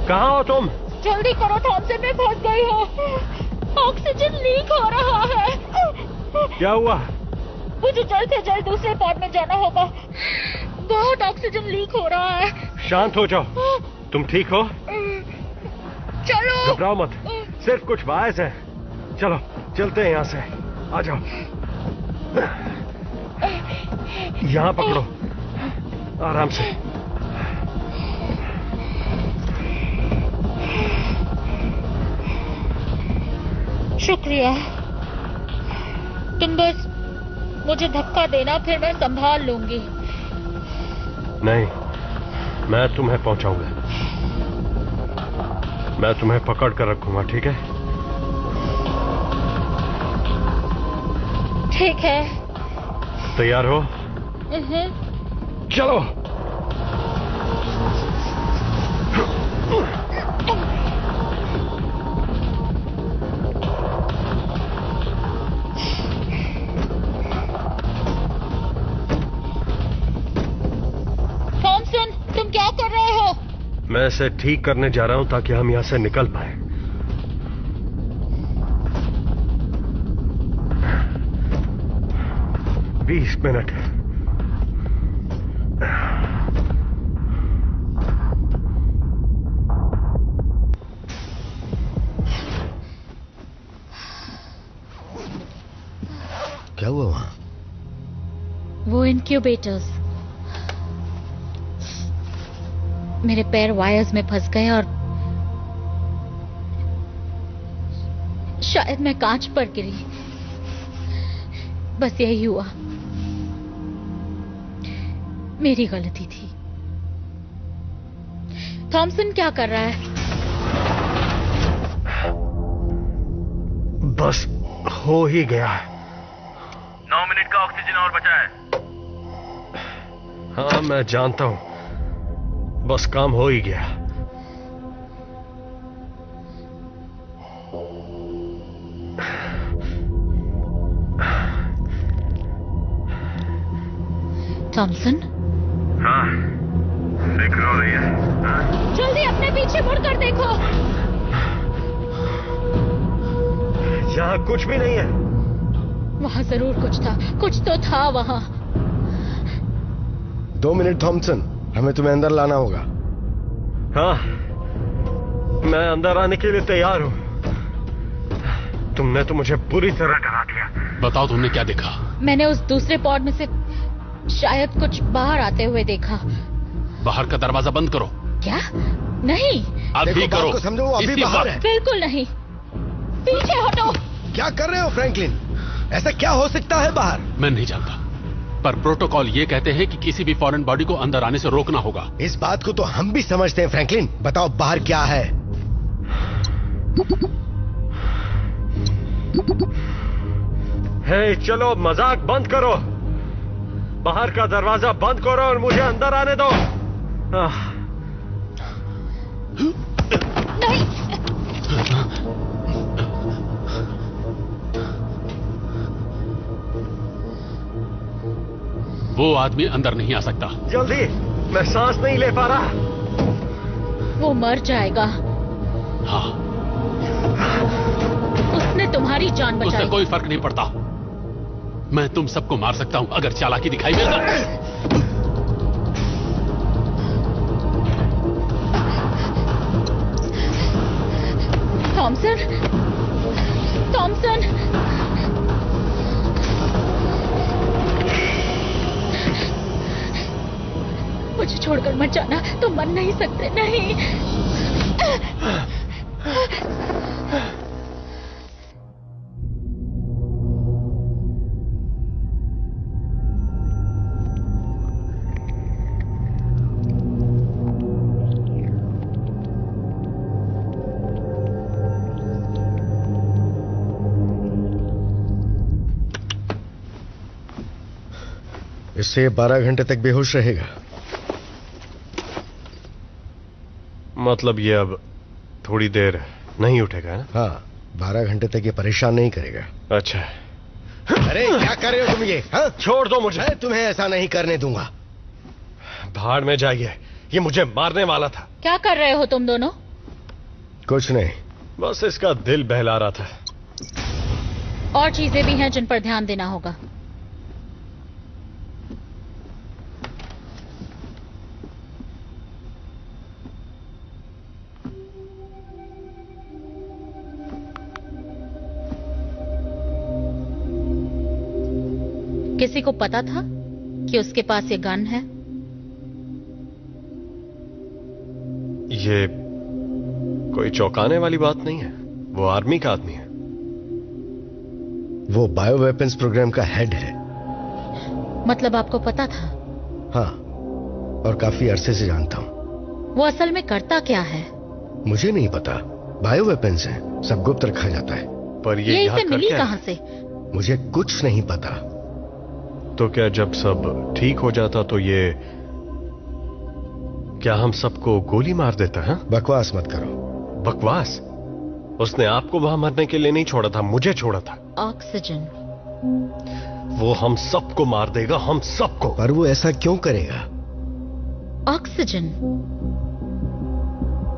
कहाँ हो तुम? जल्दी करो थॉमसन, मैं फंस गई हूँ। ऑक्सीजन लीक हो रहा है। क्या हुआ? मुझे जल्द से जल्द दूसरे पॉड में जाना होगा। बहुत ऑक्सीजन लीक हो रहा है। शांत हो जाओ। तुम ठीक हो? चलो। घबराओ मत, सिर्फ कुछ बायस है। चलो चलते हैं यहाँ से। आ जाओ, यहाँ पकड़ो, आराम से। शुक्रिया। तुम बस मुझे धक्का देना, फिर मैं संभाल लूंगी। नहीं, मैं तुम्हें पहुंचाऊंगा। मैं तुम्हें पकड़ कर रखूंगा, ठीक है? ठीक है। तैयार हो? चलो। थॉमसन, तुम क्या कर रहे हो? मैं इसे ठीक करने जा रहा हूं ताकि हम यहां से निकल पाए। बीस मिनट। क्या हुआ वहां? वो इनक्यूबेटर्स। मेरे पैर वायर्स में फंस गए और शायद मैं कांच पर गिरी। बस यही हुआ। मेरी गलती थी। थॉमसन क्या कर रहा है? बस हो ही गया। 9 मिनट का ऑक्सीजन और बचा है। हाँ मैं जानता हूं, बस काम हो ही गया। थॉमसन? हाँ, फिक्र हो रही है। हाँ? जल्दी अपने पीछे मुड़कर देखो। यहाँ कुछ भी नहीं है। वहां जरूर कुछ था, कुछ तो था वहां। 2 मिनट थॉमसन, हमें तुम्हें अंदर लाना होगा। हाँ, मैं अंदर आने के लिए तैयार हूं। तुमने तो मुझे बुरी तरह डरा दिया। बताओ तुमने क्या देखा? मैंने उस दूसरे पॉड में से शायद कुछ बाहर आते हुए देखा। बाहर का दरवाजा बंद करो। क्या? नहीं। अभी करो। को समझो, वो अभी बाहर है। बिल्कुल नहीं। पीछे हटो। क्या कर रहे हो फ्रैंकलिन? ऐसा क्या हो सकता है बाहर? मैं नहीं जानता, पर प्रोटोकॉल ये कहते हैं कि किसी भी फॉरेन बॉडी को अंदर आने से रोकना होगा। इस बात को तो हम भी समझते हैं फ्रैंकलिन। बताओ बाहर क्या है? हे, चलो मजाक बंद करो। बाहर का दरवाजा बंद करो और मुझे अंदर आने दो। नहीं। वो आदमी अंदर नहीं आ सकता। जल्दी, मैं सांस नहीं ले पा रहा। वो मर जाएगा। हाँ, उसने तुम्हारी जान बचाई। उससे कोई फर्क नहीं पड़ता। मैं तुम सबको मार सकता हूं अगर चालाकी दिखाई मिल जाए। थॉमसन, थॉमसन, मुझे छोड़कर मत जाना। तुम मर नहीं सकते। नहीं। इससे 12 घंटे तक बेहोश रहेगा। मतलब ये अब थोड़ी देर नहीं उठेगा ना? हाँ, 12 घंटे तक ये परेशान नहीं करेगा। अच्छा। अरे क्या कर रहे हो तुम ये? हाँ? छोड़ दो मुझे। मैं तुम्हें ऐसा नहीं करने दूंगा। भाड़ में जाइए, ये मुझे मारने वाला था। क्या कर रहे हो तुम दोनों? कुछ नहीं, बस इसका दिल बहला रहा था। और चीजें भी हैं जिन पर ध्यान देना होगा। किसी को पता था कि उसके पास ये गन है? ये कोई चौंकाने वाली बात नहीं है। वो आर्मी का आदमी है। वो बायो वेपन्स प्रोग्राम का हेड है। मतलब आपको पता था? हाँ, और काफी अरसे से जानता हूं। वो असल में करता क्या है? मुझे नहीं पता। बायो वेपन्स है, सब गुप्त रखा जाता है। पर ये इसे मिली कहां से? मुझे कुछ नहीं पता। तो क्या जब सब ठीक हो जाता तो ये क्या हम सबको गोली मार देता है? बकवास मत करो। बकवास? उसने आपको वहां मरने के लिए नहीं छोड़ा था, मुझे छोड़ा था। ऑक्सीजन। वो हम सबको मार देगा, हम सबको। पर वो ऐसा क्यों करेगा? ऑक्सीजन।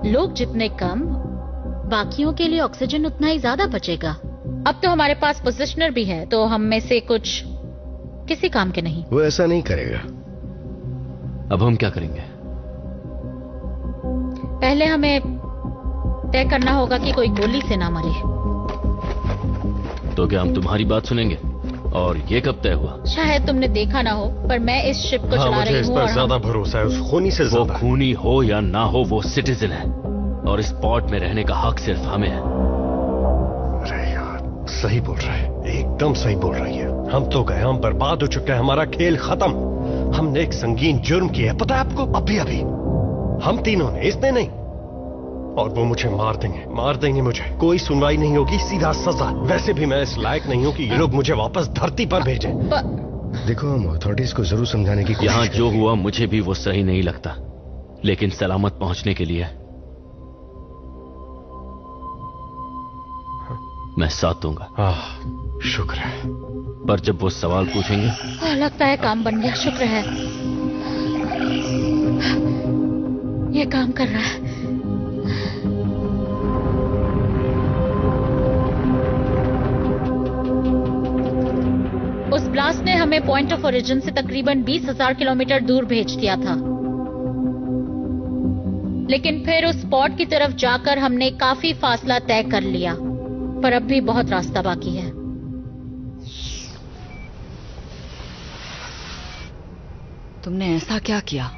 लोग जितने कम, बाकियों के लिए ऑक्सीजन उतना ही ज्यादा बचेगा। अब तो हमारे पास पोजिशनर भी है, तो हम में से कुछ किसी काम के नहीं। वो ऐसा नहीं करेगा। अब हम क्या करेंगे? पहले हमें तय करना होगा कि कोई गोली से ना मरे। तो क्या हम तुम्हारी बात सुनेंगे? और ये कब तय हुआ? शायद तुमने देखा ना हो, पर मैं इस शिप को चला रही हूँ। मुझे इस पर ज्यादा भरोसा है, उस खूनी से ज्यादा। वो खूनी हो या ना हो, वो सिटीजन है और इस पोर्ट में रहने का हक सिर्फ हमें है। अरे यार, सही बोल रहा है, एकदम सही बोल रही है। हम तो गए, हम बर्बाद हो चुके हैं, हमारा खेल खत्म। हमने एक संगीन जुर्म किया है, पता है आपको? अभी अभी हम तीनों ने, इसने नहीं। और वो मुझे मार देंगे मुझे। कोई सुनवाई नहीं होगी, सीधा सजा। वैसे भी मैं इस लायक नहीं हूं कि ये लोग मुझे वापस धरती पर भेजें। देखो, हम अथॉरिटीज को जरूर समझाने की कोशिश यहां जो हुआ मुझे भी वो सही नहीं लगता, लेकिन सलामत पहुंचने के लिए मैं साथ दूंगा। शुक्र है। पर जब वो सवाल पूछेंगे, लगता है काम बन गया। शुक्र है, ये काम कर रहा है। उस ब्लास्ट ने हमें पॉइंट ऑफ ओरिजिन से तकरीबन 20,000 किलोमीटर दूर भेज दिया था, लेकिन फिर उस स्पॉट की तरफ जाकर हमने काफी फासला तय कर लिया, पर अब भी बहुत रास्ता बाकी है। तुमने ऐसा क्या किया?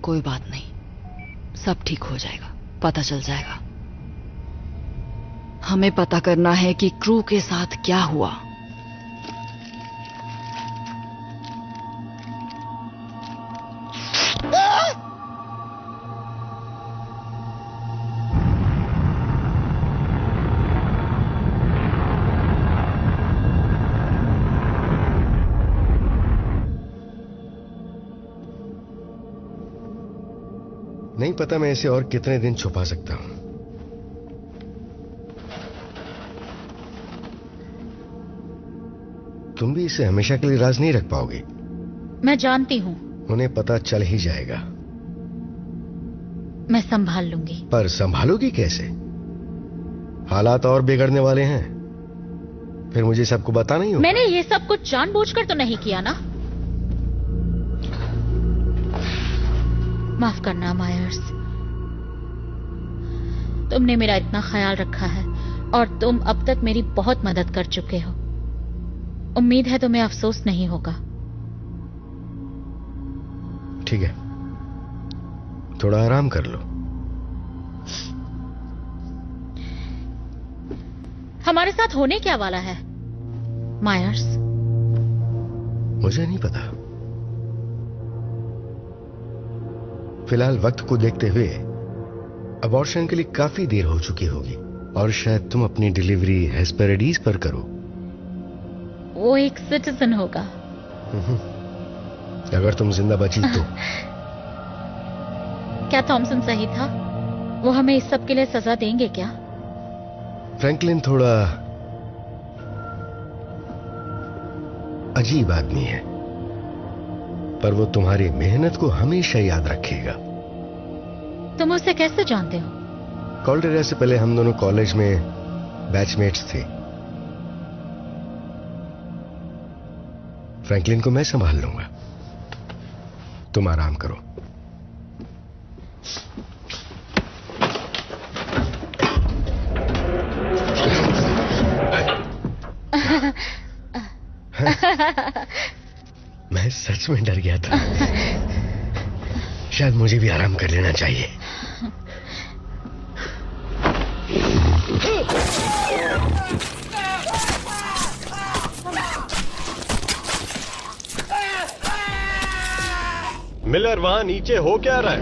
कोई बात नहीं, सब ठीक हो जाएगा, पता चल जाएगा। हमें पता करना है कि क्रू के साथ क्या हुआ। नहीं पता मैं इसे और कितने दिन छुपा सकता हूं। तुम भी इसे हमेशा के लिए राज नहीं रख पाओगी। मैं जानती हूं। उन्हें पता चल ही जाएगा। मैं संभाल लूंगी। पर संभालोगी कैसे? हालात और बिगड़ने वाले हैं। फिर मुझे सबको बताना ही होगा। मैंने ये सब कुछ जानबूझकर तो नहीं किया ना। माफ करना मायर्स, तुमने मेरा इतना ख्याल रखा है और तुम अब तक मेरी बहुत मदद कर चुके हो। उम्मीद है तुम्हें अफसोस नहीं होगा। ठीक है, थोड़ा आराम कर लो। हमारे साथ होने क्या वाला है मायर्स? मुझे नहीं पता। फिलहाल वक्त को देखते हुए अबॉर्शन के लिए काफी देर हो चुकी होगी और शायद तुम अपनी डिलीवरी हेस्पेरिडीज पर करो। वो एक सिटीजन होगा। अगर तुम जिंदा बची तो। क्या थॉमसन सही था? वो हमें इस सब के लिए सजा देंगे क्या? फ्रैंकलिन थोड़ा अजीब आदमी है। पर वो तुम्हारी मेहनत को हमेशा याद रखेगा। तुम उसे कैसे जानते हो? कॉल्डेरा से पहले हम दोनों कॉलेज में बैचमेट्स थे। फ्रैंकलिन को मैं संभाल लूंगा, तुम आराम करो। मैं सच में डर गया था। शायद मुझे भी आराम कर लेना चाहिए। मिलर वहां नीचे हो क्या रहा है?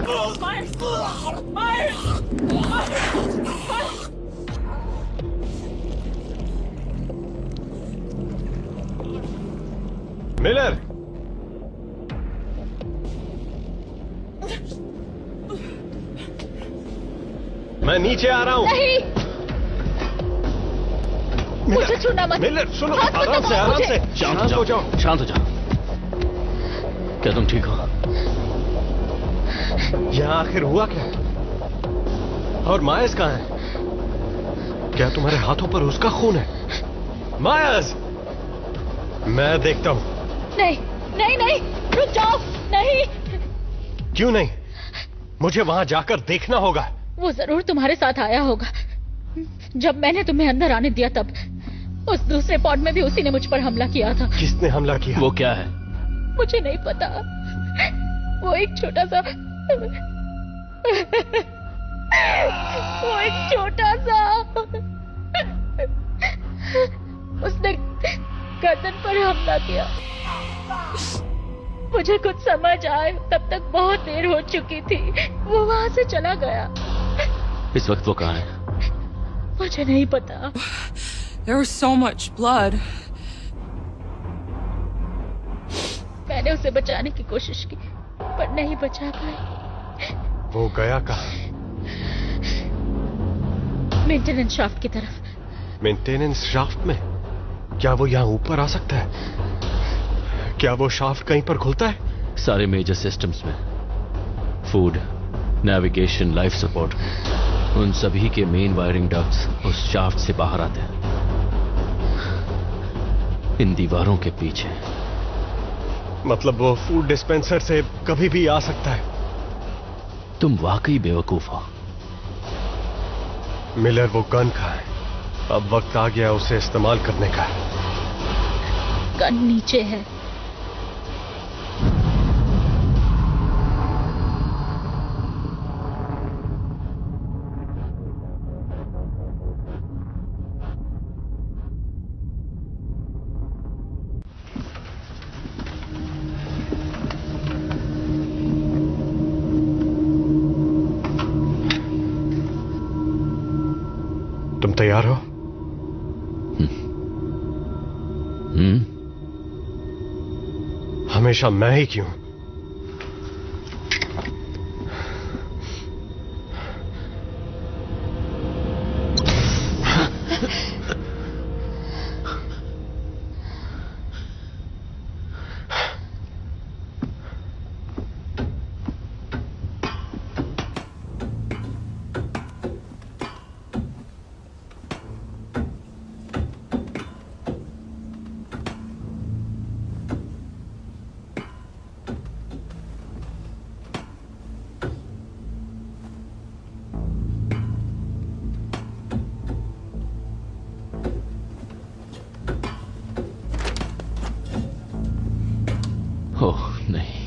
मिलर, मैं नीचे आ रहा हूं। नहीं, मुझे छूना मत। मिलर सुनो, हाथ मत आराम से, लगाओ आराम मुझे। से। शांत हो जाओ, शांत हो जाओ। क्या तुम ठीक हो? यहाँ आखिर हुआ क्या? और मायस कहाँ है? क्या तुम्हारे हाथों पर उसका खून है? मायस, मैं देखता हूं। नहीं नहीं नहीं, रुक जाओ। नहीं। क्यों नहीं? मुझे वहां जाकर देखना होगा। वो जरूर तुम्हारे साथ आया होगा। जब मैंने तुम्हें अंदर आने दिया तब उस दूसरे पॉड में भी उसी ने मुझ पर हमला किया था। किसने हमला किया? वो क्या है? मुझे नहीं पता। वो एक छोटा सा उसने गर्दन पर हमला किया। मुझे कुछ समझ आए तब तक बहुत देर हो चुकी थी। वो वहां से चला गया। इस वक्त वो कहाँ है? मुझे नहीं पता। There was so much blood. मैंने उसे बचाने की कोशिश की पर नहीं बचा पाई। वो गया कहाँ? मेंटेनेंस शाफ्ट की तरफ। मेंटेनेंस शाफ्ट में? क्या वो यहाँ ऊपर आ सकता है? क्या वो शाफ्ट कहीं पर खुलता है? सारे मेजर सिस्टम्स में, फूड, नेविगेशन, लाइफ सपोर्ट, उन सभी के मेन वायरिंग डक्ट्स उस शाफ्ट से बाहर आते हैं, इन दीवारों के पीछे। मतलब वो फूड डिस्पेंसर से कभी भी आ सकता है। तुम वाकई बेवकूफ हो। मिलर, वो गन कहाँ है? अब वक्त आ गया उसे इस्तेमाल करने का। गन नीचे है। तुम तैयार हो? हमेशा मैं ही क्यों? ओह नहीं,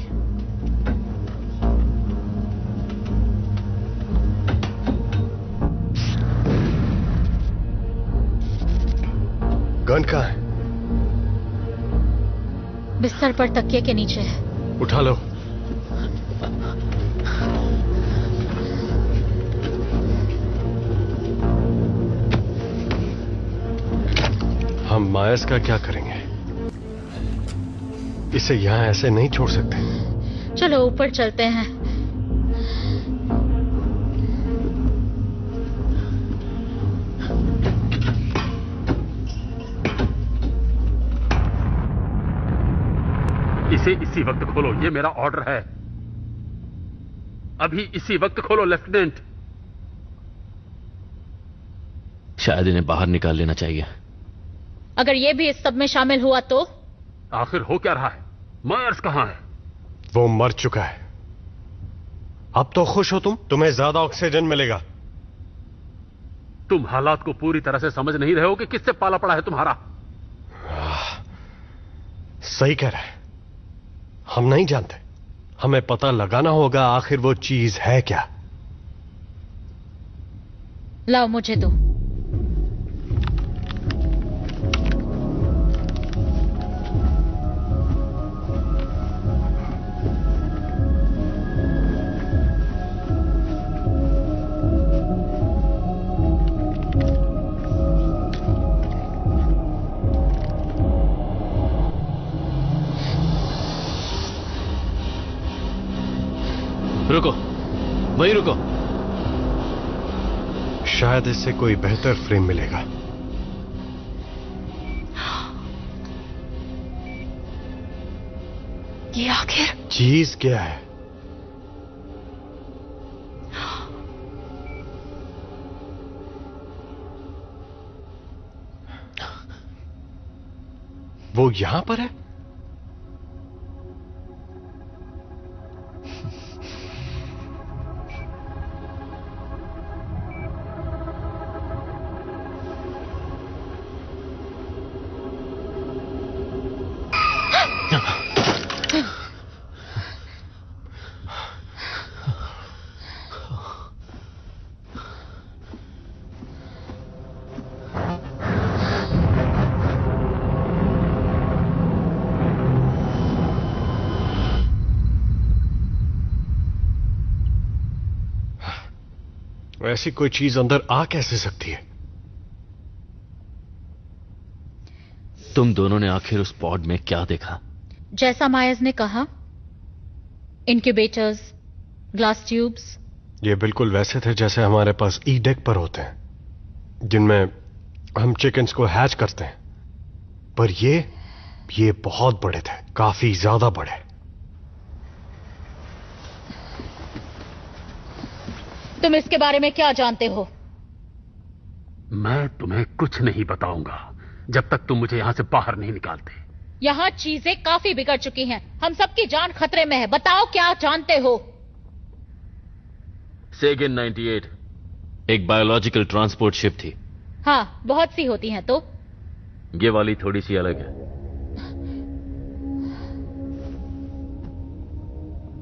गन कहाँ है? बिस्तर पर तकिए के नीचे है। उठा लो। हम मायस का क्या करेंगे? इसे यहां ऐसे नहीं छोड़ सकते। चलो ऊपर चलते हैं। इसे इसी वक्त खोलो, ये मेरा ऑर्डर है। अभी इसी वक्त खोलो लेफ्टिनेंट। शायद इन्हें बाहर निकाल लेना चाहिए। अगर ये भी इस सब में शामिल हुआ तो? आखिर हो क्या रहा है? मायर्स कहां है? वो मर चुका है। अब तो खुश हो तुम, तुम्हें ज्यादा ऑक्सीजन मिलेगा। तुम हालात को पूरी तरह से समझ नहीं रहे हो कि किससे पाला पड़ा है तुम्हारा। सही कह रहा है। हम नहीं जानते, हमें पता लगाना होगा आखिर वो चीज है क्या। लाओ मुझे दो। रुको, वहीं रुको। शायद इससे कोई बेहतर फ्रेम मिलेगा। ये आखिर चीज क्या है? वो यहां पर है? ऐसी कोई चीज अंदर आ कैसे सकती है? तुम दोनों ने आखिर उस पॉड में क्या देखा? जैसा मायर्स ने कहा, इंक्यूबेटर्स, ग्लास ट्यूब्स। ये बिल्कुल वैसे थे जैसे हमारे पास ई डेक पर होते हैं, जिनमें हम चिकन्स को हैच करते हैं। पर ये बहुत बड़े थे, काफी ज्यादा बड़े। तुम इसके बारे में क्या जानते हो? मैं तुम्हें कुछ नहीं बताऊंगा जब तक तुम मुझे यहां से बाहर नहीं निकालते। यहाँ चीजें काफी बिगड़ चुकी हैं। हम सबकी जान खतरे में है। बताओ क्या जानते हो? सेगन 98 एक बायोलॉजिकल ट्रांसपोर्ट शिप थी। हाँ, बहुत सी होती हैं। तो ये वाली थोड़ी सी अलग है।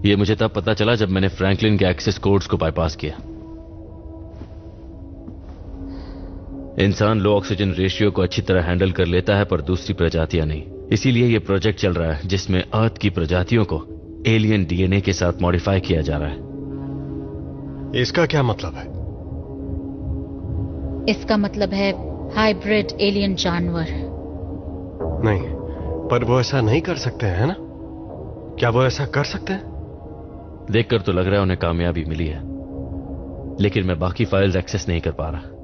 ये मुझे तब पता चला जब मैंने फ्रैंकलिन के एक्सेस कोड्स को बाईपास किया। इंसान लो ऑक्सीजन रेशियो को अच्छी तरह हैंडल कर लेता है, पर दूसरी प्रजातियां नहीं। इसीलिए यह प्रोजेक्ट चल रहा है जिसमें अर्थ की प्रजातियों को एलियन डीएनए के साथ मॉडिफाई किया जा रहा है। इसका क्या मतलब है? इसका मतलब है हाइब्रिड एलियन जानवर। नहीं, पर वो ऐसा नहीं कर सकते हैं ना? क्या वो ऐसा कर सकते हैं? देखकर तो लग रहा है उन्हें कामयाबी मिली है, लेकिन मैं बाकी फाइल्स एक्सेस नहीं कर पा रहा।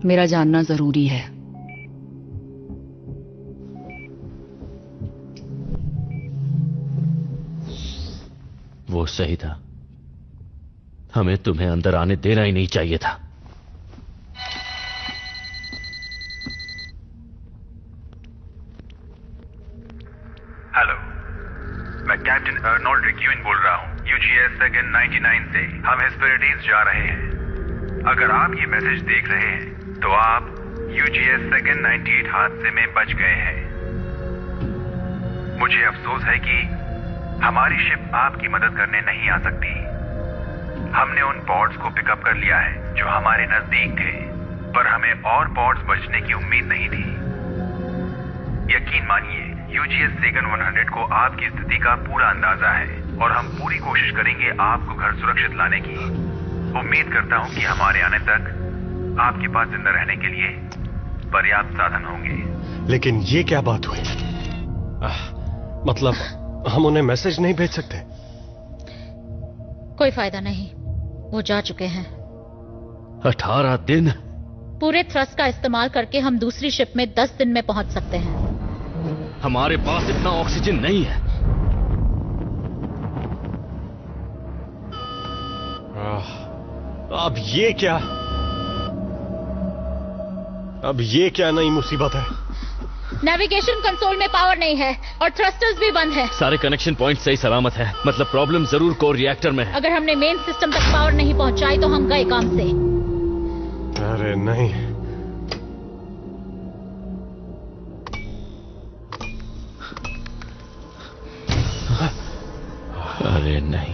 मेरा जानना जरूरी है। वो सही था। हमें तुम्हें अंदर आने देना ही नहीं चाहिए था। हेलो, मैं कैप्टन अर्नोल्ड रिक्यूइन बोल रहा हूँ, यूजीएस सेगन 99 से। हम हेस्पेरिटीज जा रहे हैं। अगर आप ये मैसेज देख रहे हैं तो आप यूजीएस सेगन 98 हादसे में बच गए हैं। मुझे अफसोस है कि हमारी शिप आपकी मदद करने नहीं आ सकती। हमने उन पॉड्स को पिकअप कर लिया है जो हमारे नजदीक थे, पर हमें और पॉड्स बचने की उम्मीद नहीं थी। यकीन मानिए, यूजीएस सेगन 100 को आपकी स्थिति का पूरा अंदाजा है और हम पूरी कोशिश करेंगे आपको घर सुरक्षित लाने की। उम्मीद करता हूं कि हमारे आने तक आपके पास जिंदा रहने के लिए पर्याप्त साधन होंगे। लेकिन ये क्या बात हुई? मतलब हम उन्हें मैसेज नहीं भेज सकते? कोई फायदा नहीं, वो जा चुके हैं। 18 दिन? पूरे थ्रस्ट का इस्तेमाल करके हम दूसरी शिप में 10 दिन में पहुंच सकते हैं। हमारे पास इतना ऑक्सीजन नहीं है। अब ये क्या नई मुसीबत है? नेविगेशन कंसोल में पावर नहीं है और थ्रस्टर्स भी बंद है। सारे कनेक्शन पॉइंट सही सलामत है। मतलब प्रॉब्लम जरूर कोर रिएक्टर में है। अगर हमने मेन सिस्टम तक पावर नहीं पहुंचाई तो हम गए काम से। अरे नहीं, अरे नहीं।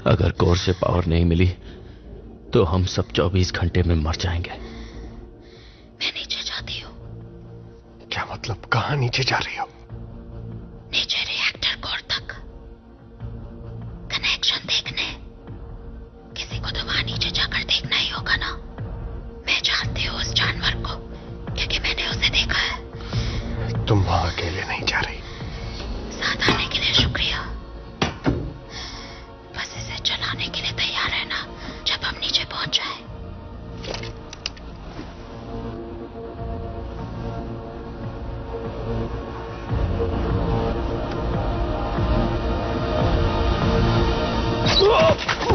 अगर कोर से पावर नहीं मिली तो हम सब 24 घंटे में मर जाएंगे। मैं नीचे जाती हूँ। क्या मतलब? कहाँ नीचे जा रही हो? नीचे रिएक्टर कोर तक कनेक्शन देखने। किसी को तो वहां नीचे जाकर देखना ही होगा ना। मैं जानती हूँ उस जानवर को क्योंकि मैंने उसे देखा है। तुम वहां अकेले नहीं जा रही। साथ आने के लिए शुक्रिया। बस इसे चलाने के लिए तैयार रहना जब हम नीचे पहुंच जाए।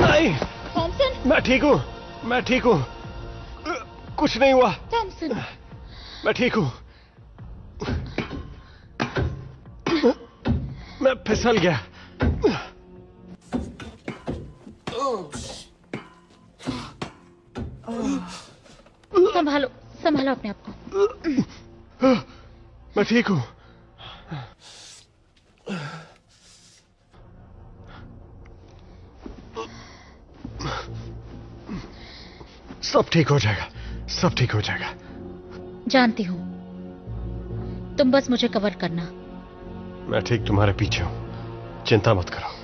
नहीं, थॉमसन। मैं ठीक हूँ, मैं ठीक हूँ, कुछ नहीं हुआ। थॉमसन, मैं ठीक हूँ। मैं फिसल गया। संभालो संभालो अपने आप को। मैं ठीक हूँ। सब ठीक हो जाएगा, सब ठीक हो जाएगा। जानती हूँ, तुम बस मुझे कवर करना। मैं ठीक तुम्हारे पीछे हूं, चिंता मत करो।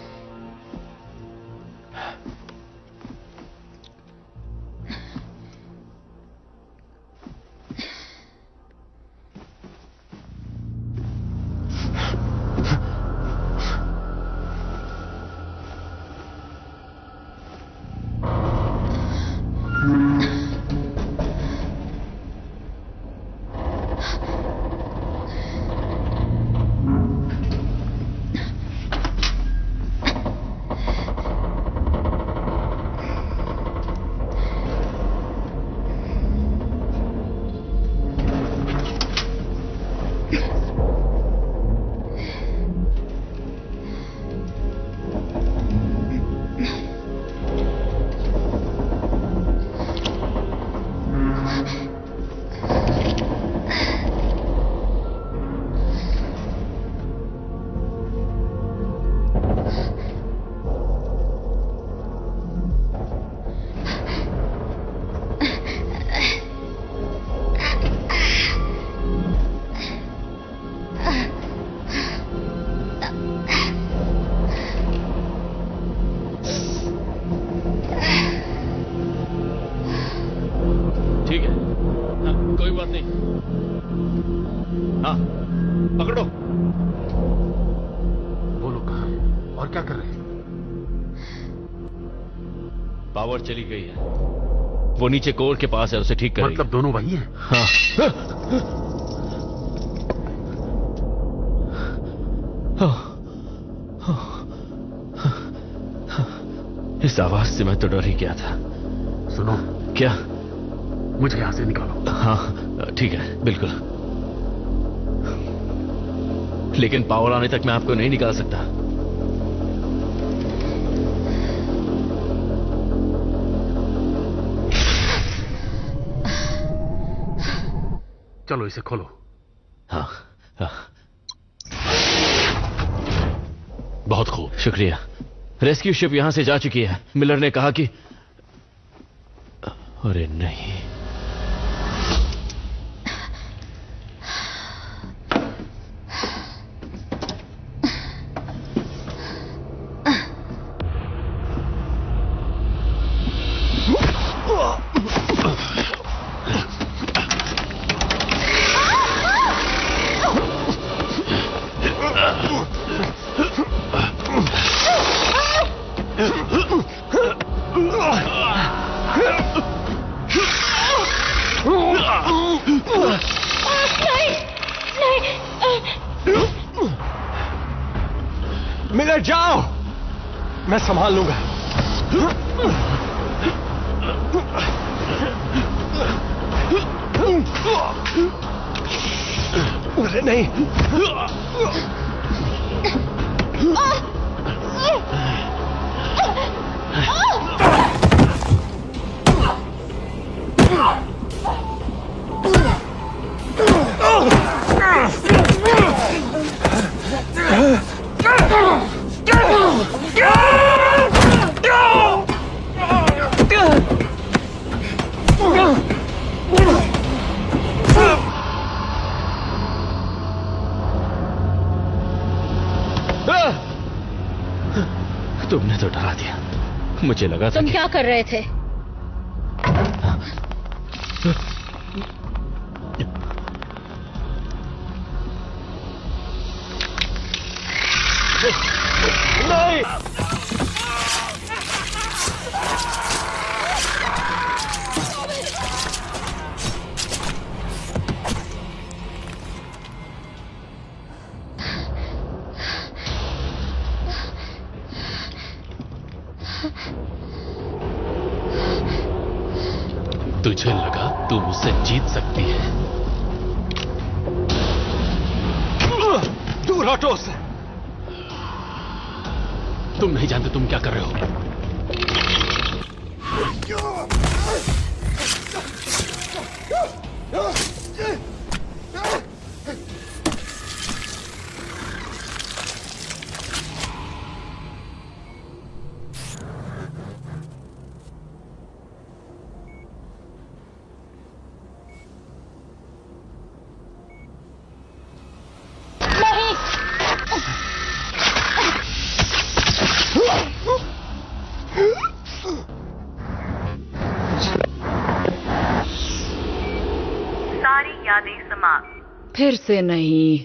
पकड़ो। वो लोग कहाँ हैं और क्या कर रहे हैं? पावर चली गई है। वो नीचे कोर के पास है, उसे ठीक करेंगे। मतलब दोनों वही हैं? हाँ। इस आवाज से मैं तो डर ही गया था। सुनो। क्या? मुझे यहां से निकालो। हाँ ठीक है, बिल्कुल। लेकिन पावर आने तक मैं आपको नहीं निकाल सकता। चलो इसे खोलो। हाँ, हाँ। बहुत खूब, शुक्रिया। रेस्क्यू शिप यहां से जा चुकी है। मिलर ने कहा कि... अरे नहीं, मिलर जाओ, मैं संभाल लूंगा। अरे नहीं, तुमने तो डरा दिया, मुझे लगा था तुम क्या कर रहे थे? नहीं, तुझे लगा तू मुझसे जीत सकती है? दूर हटो उससे। तुम नहीं जानते तुम क्या कर रहे हो। सारी यादें समाप्त। फिर से नहीं।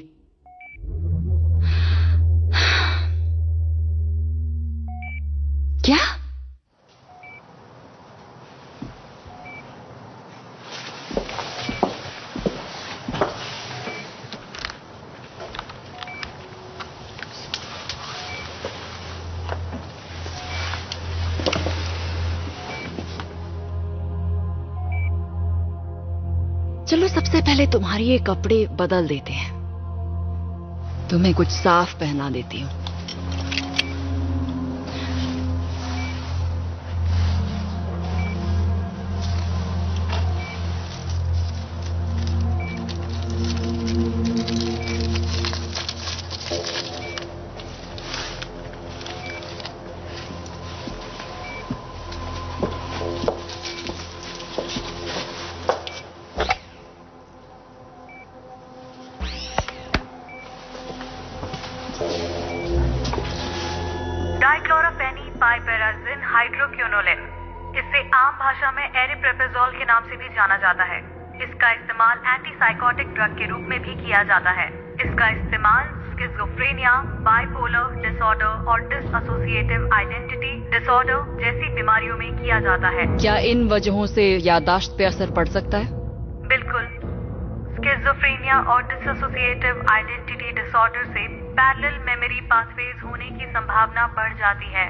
क्या? चलो सबसे पहले तुम्हारे ये कपड़े बदल देते हैं। तुम्हें कुछ साफ पहना देती हूँ। डाइक्लोरोफेनी पाइपेराजिन हाइड्रोक्विनोलिन, इसे आम भाषा में एरिप्रेपेजोल के नाम से भी जाना जाता है। इसका इस्तेमाल एंटीसाइकोटिक ड्रग के रूप में भी किया जाता है। इसका इस्तेमाल स्किज़ोफ्रेनिया, बाइपोलर डिसऑर्डर और डिसएसोसिएटिव आइडेंटिटी डिसऑर्डर जैसी बीमारियों में किया जाता है। क्या इन वजहों से याददाश्त पे असर पड़ सकता है? बिल्कुल। स्किज़ोफ्रेनिया और डिसएसोसिएटिव आइडेंटिटी डिसऑर्डर से पैरेलल मेमोरी पाथवेज होने की संभावना बढ़ जाती है।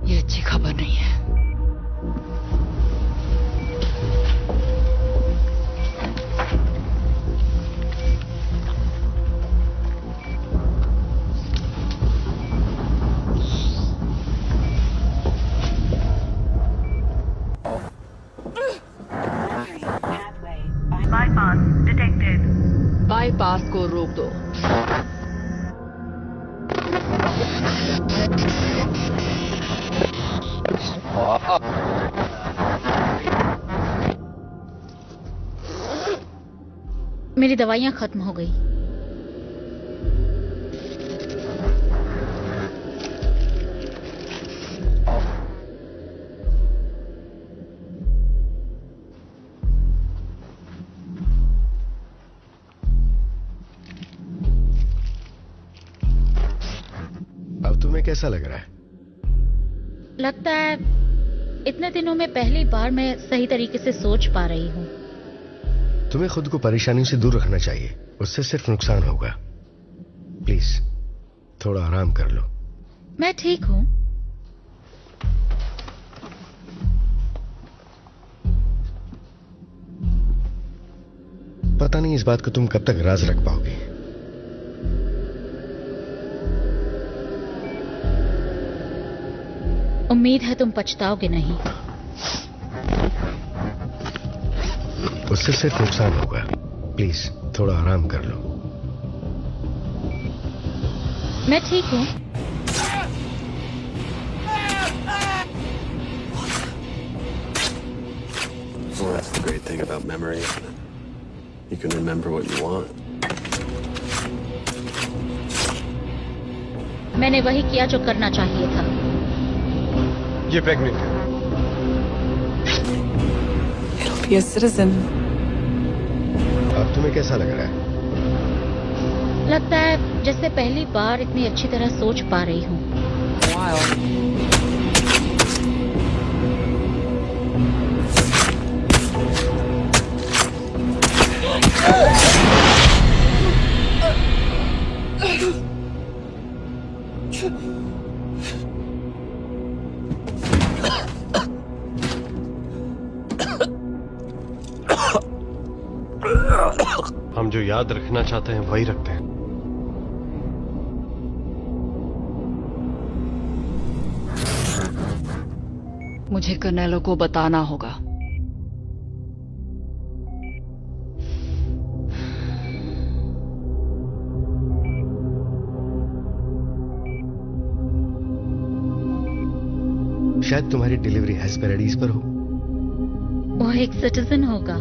ये अच्छी खबर नहीं है। Bypass detected. बाईपास को रोक दो। मेरी दवाइयां खत्म हो गई। अब तुम्हें कैसा लग रहा है? लगता है इतने दिनों में पहली बार मैं सही तरीके से सोच पा रही हूँ। तुम्हें खुद को परेशानियों से दूर रखना चाहिए, उससे सिर्फ नुकसान होगा। प्लीज थोड़ा आराम कर लो। मैं ठीक हूं। पता नहीं इस बात को तुम कब तक राज रख पाओगे। उम्मीद है तुम पछताओगे नहीं। उससे सिर्फ नुकसान होगा। प्लीज थोड़ा आराम कर लो। मैं ठीक हूं। Well, that's the great thing about memory. You can remember what you want. मैंने वही किया जो करना चाहिए था। ये प्रेग्नेंट है। It'll be a citizen. अब तुम्हें कैसा लग रहा है? लगता है जैसे पहली बार इतनी अच्छी तरह सोच पा रही हूँ। हम जो याद रखना चाहते हैं वही रखते हैं। मुझे कर्नेलो को बताना होगा। शायद तुम्हारी डिलीवरी हेस्पेरिडीज पर हो। वो एक सिटीजन होगा।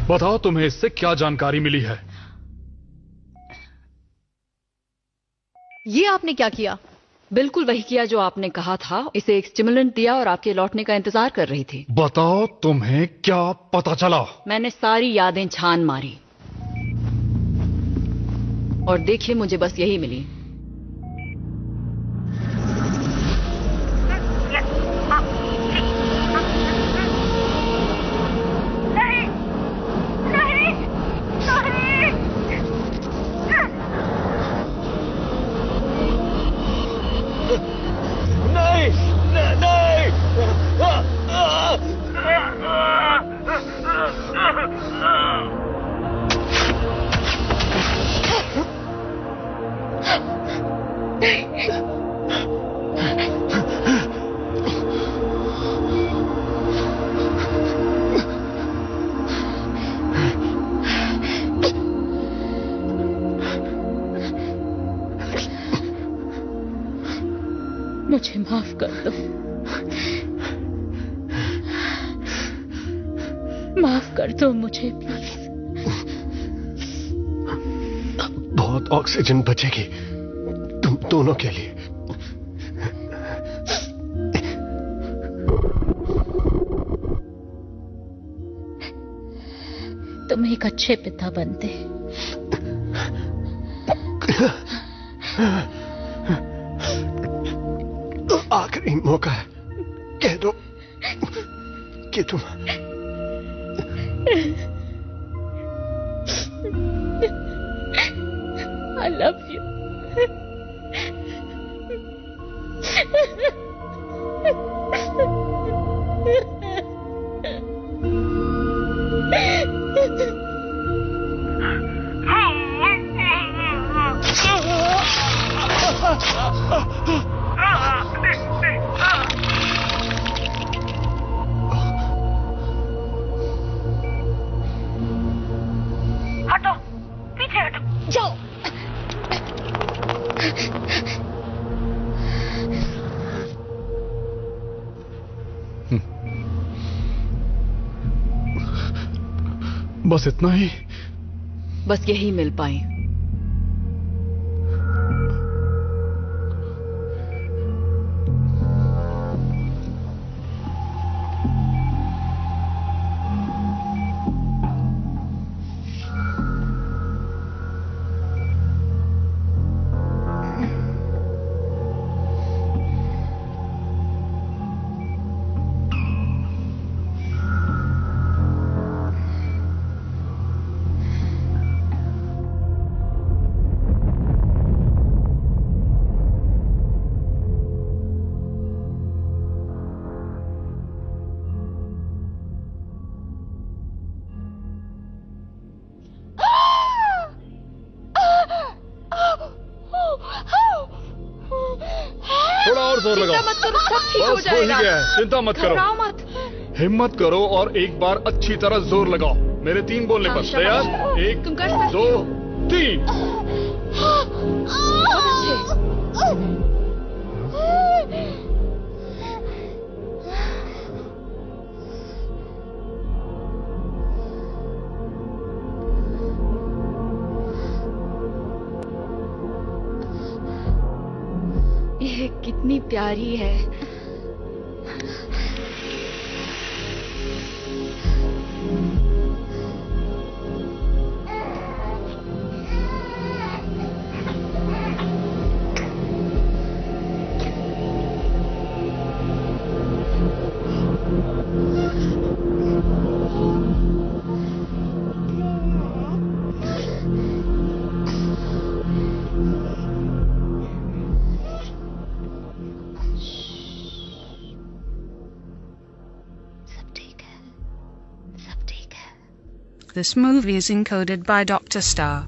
बताओ तुम्हें इससे क्या जानकारी मिली है? ये आपने क्या किया? बिल्कुल वही किया जो आपने कहा था। इसे एक स्टिमुलेंट दिया और आपके लौटने का इंतजार कर रही थी। बताओ तुम्हें क्या पता चला? मैंने सारी यादें छान मारी और देखिए मुझे बस यही मिली। मुझे माफ कर दो। माफ कर दो मुझे प्लीज। बहुत ऑक्सीजन बचेगी तुम दोनों के लिए। तुम एक अच्छे पिता बनते। आखिरी मौका है, कह दो कि तुम I love you. हटो, पीछे हटो, जाओ। बस इतना ही? बस यही मिल पाई। और जोर चिंता लगाओ। मत करो, सब ठीक हो बस हो ही जाएगा। गया है, चिंता मत करो। घबराओ मत। हिम्मत करो और एक बार अच्छी तरह जोर लगाओ। मेरे 3 बोलने हाँ, पर शाबाश। तैयार? 1 तुम कर सकते 2 3। बहुत अच्छे। ये कितनी प्यारी है। This movie is encoded by Dr. Star.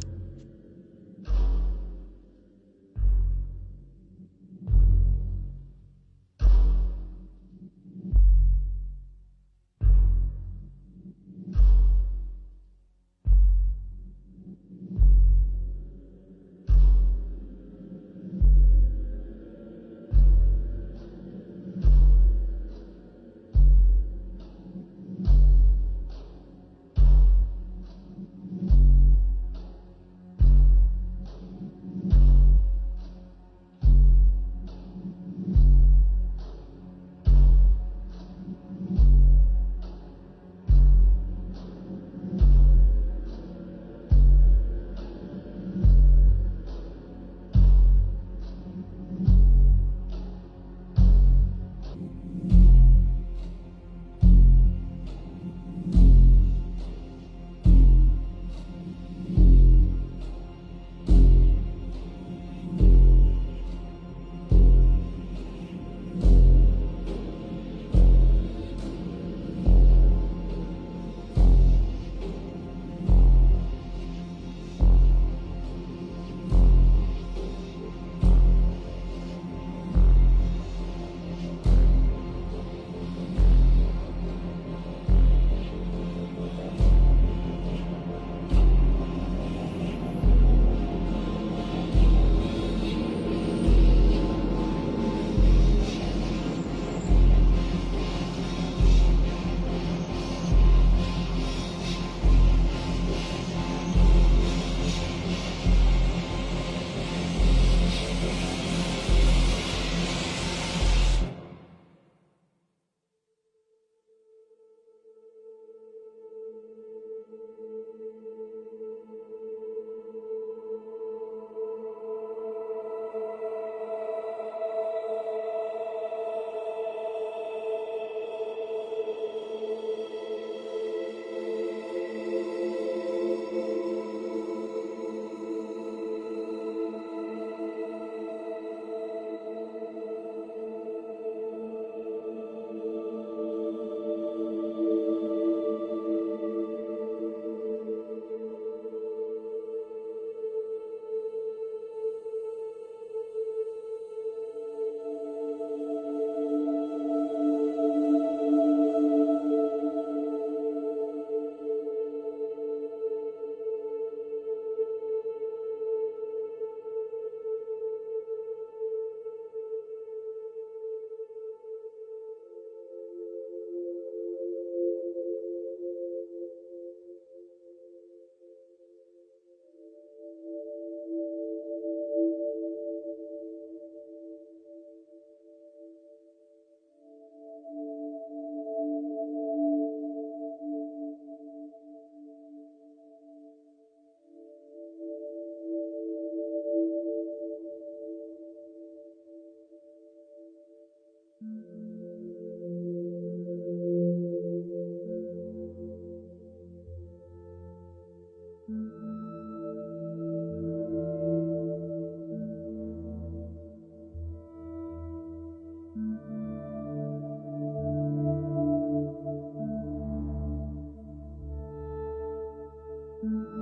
Mm-hmm.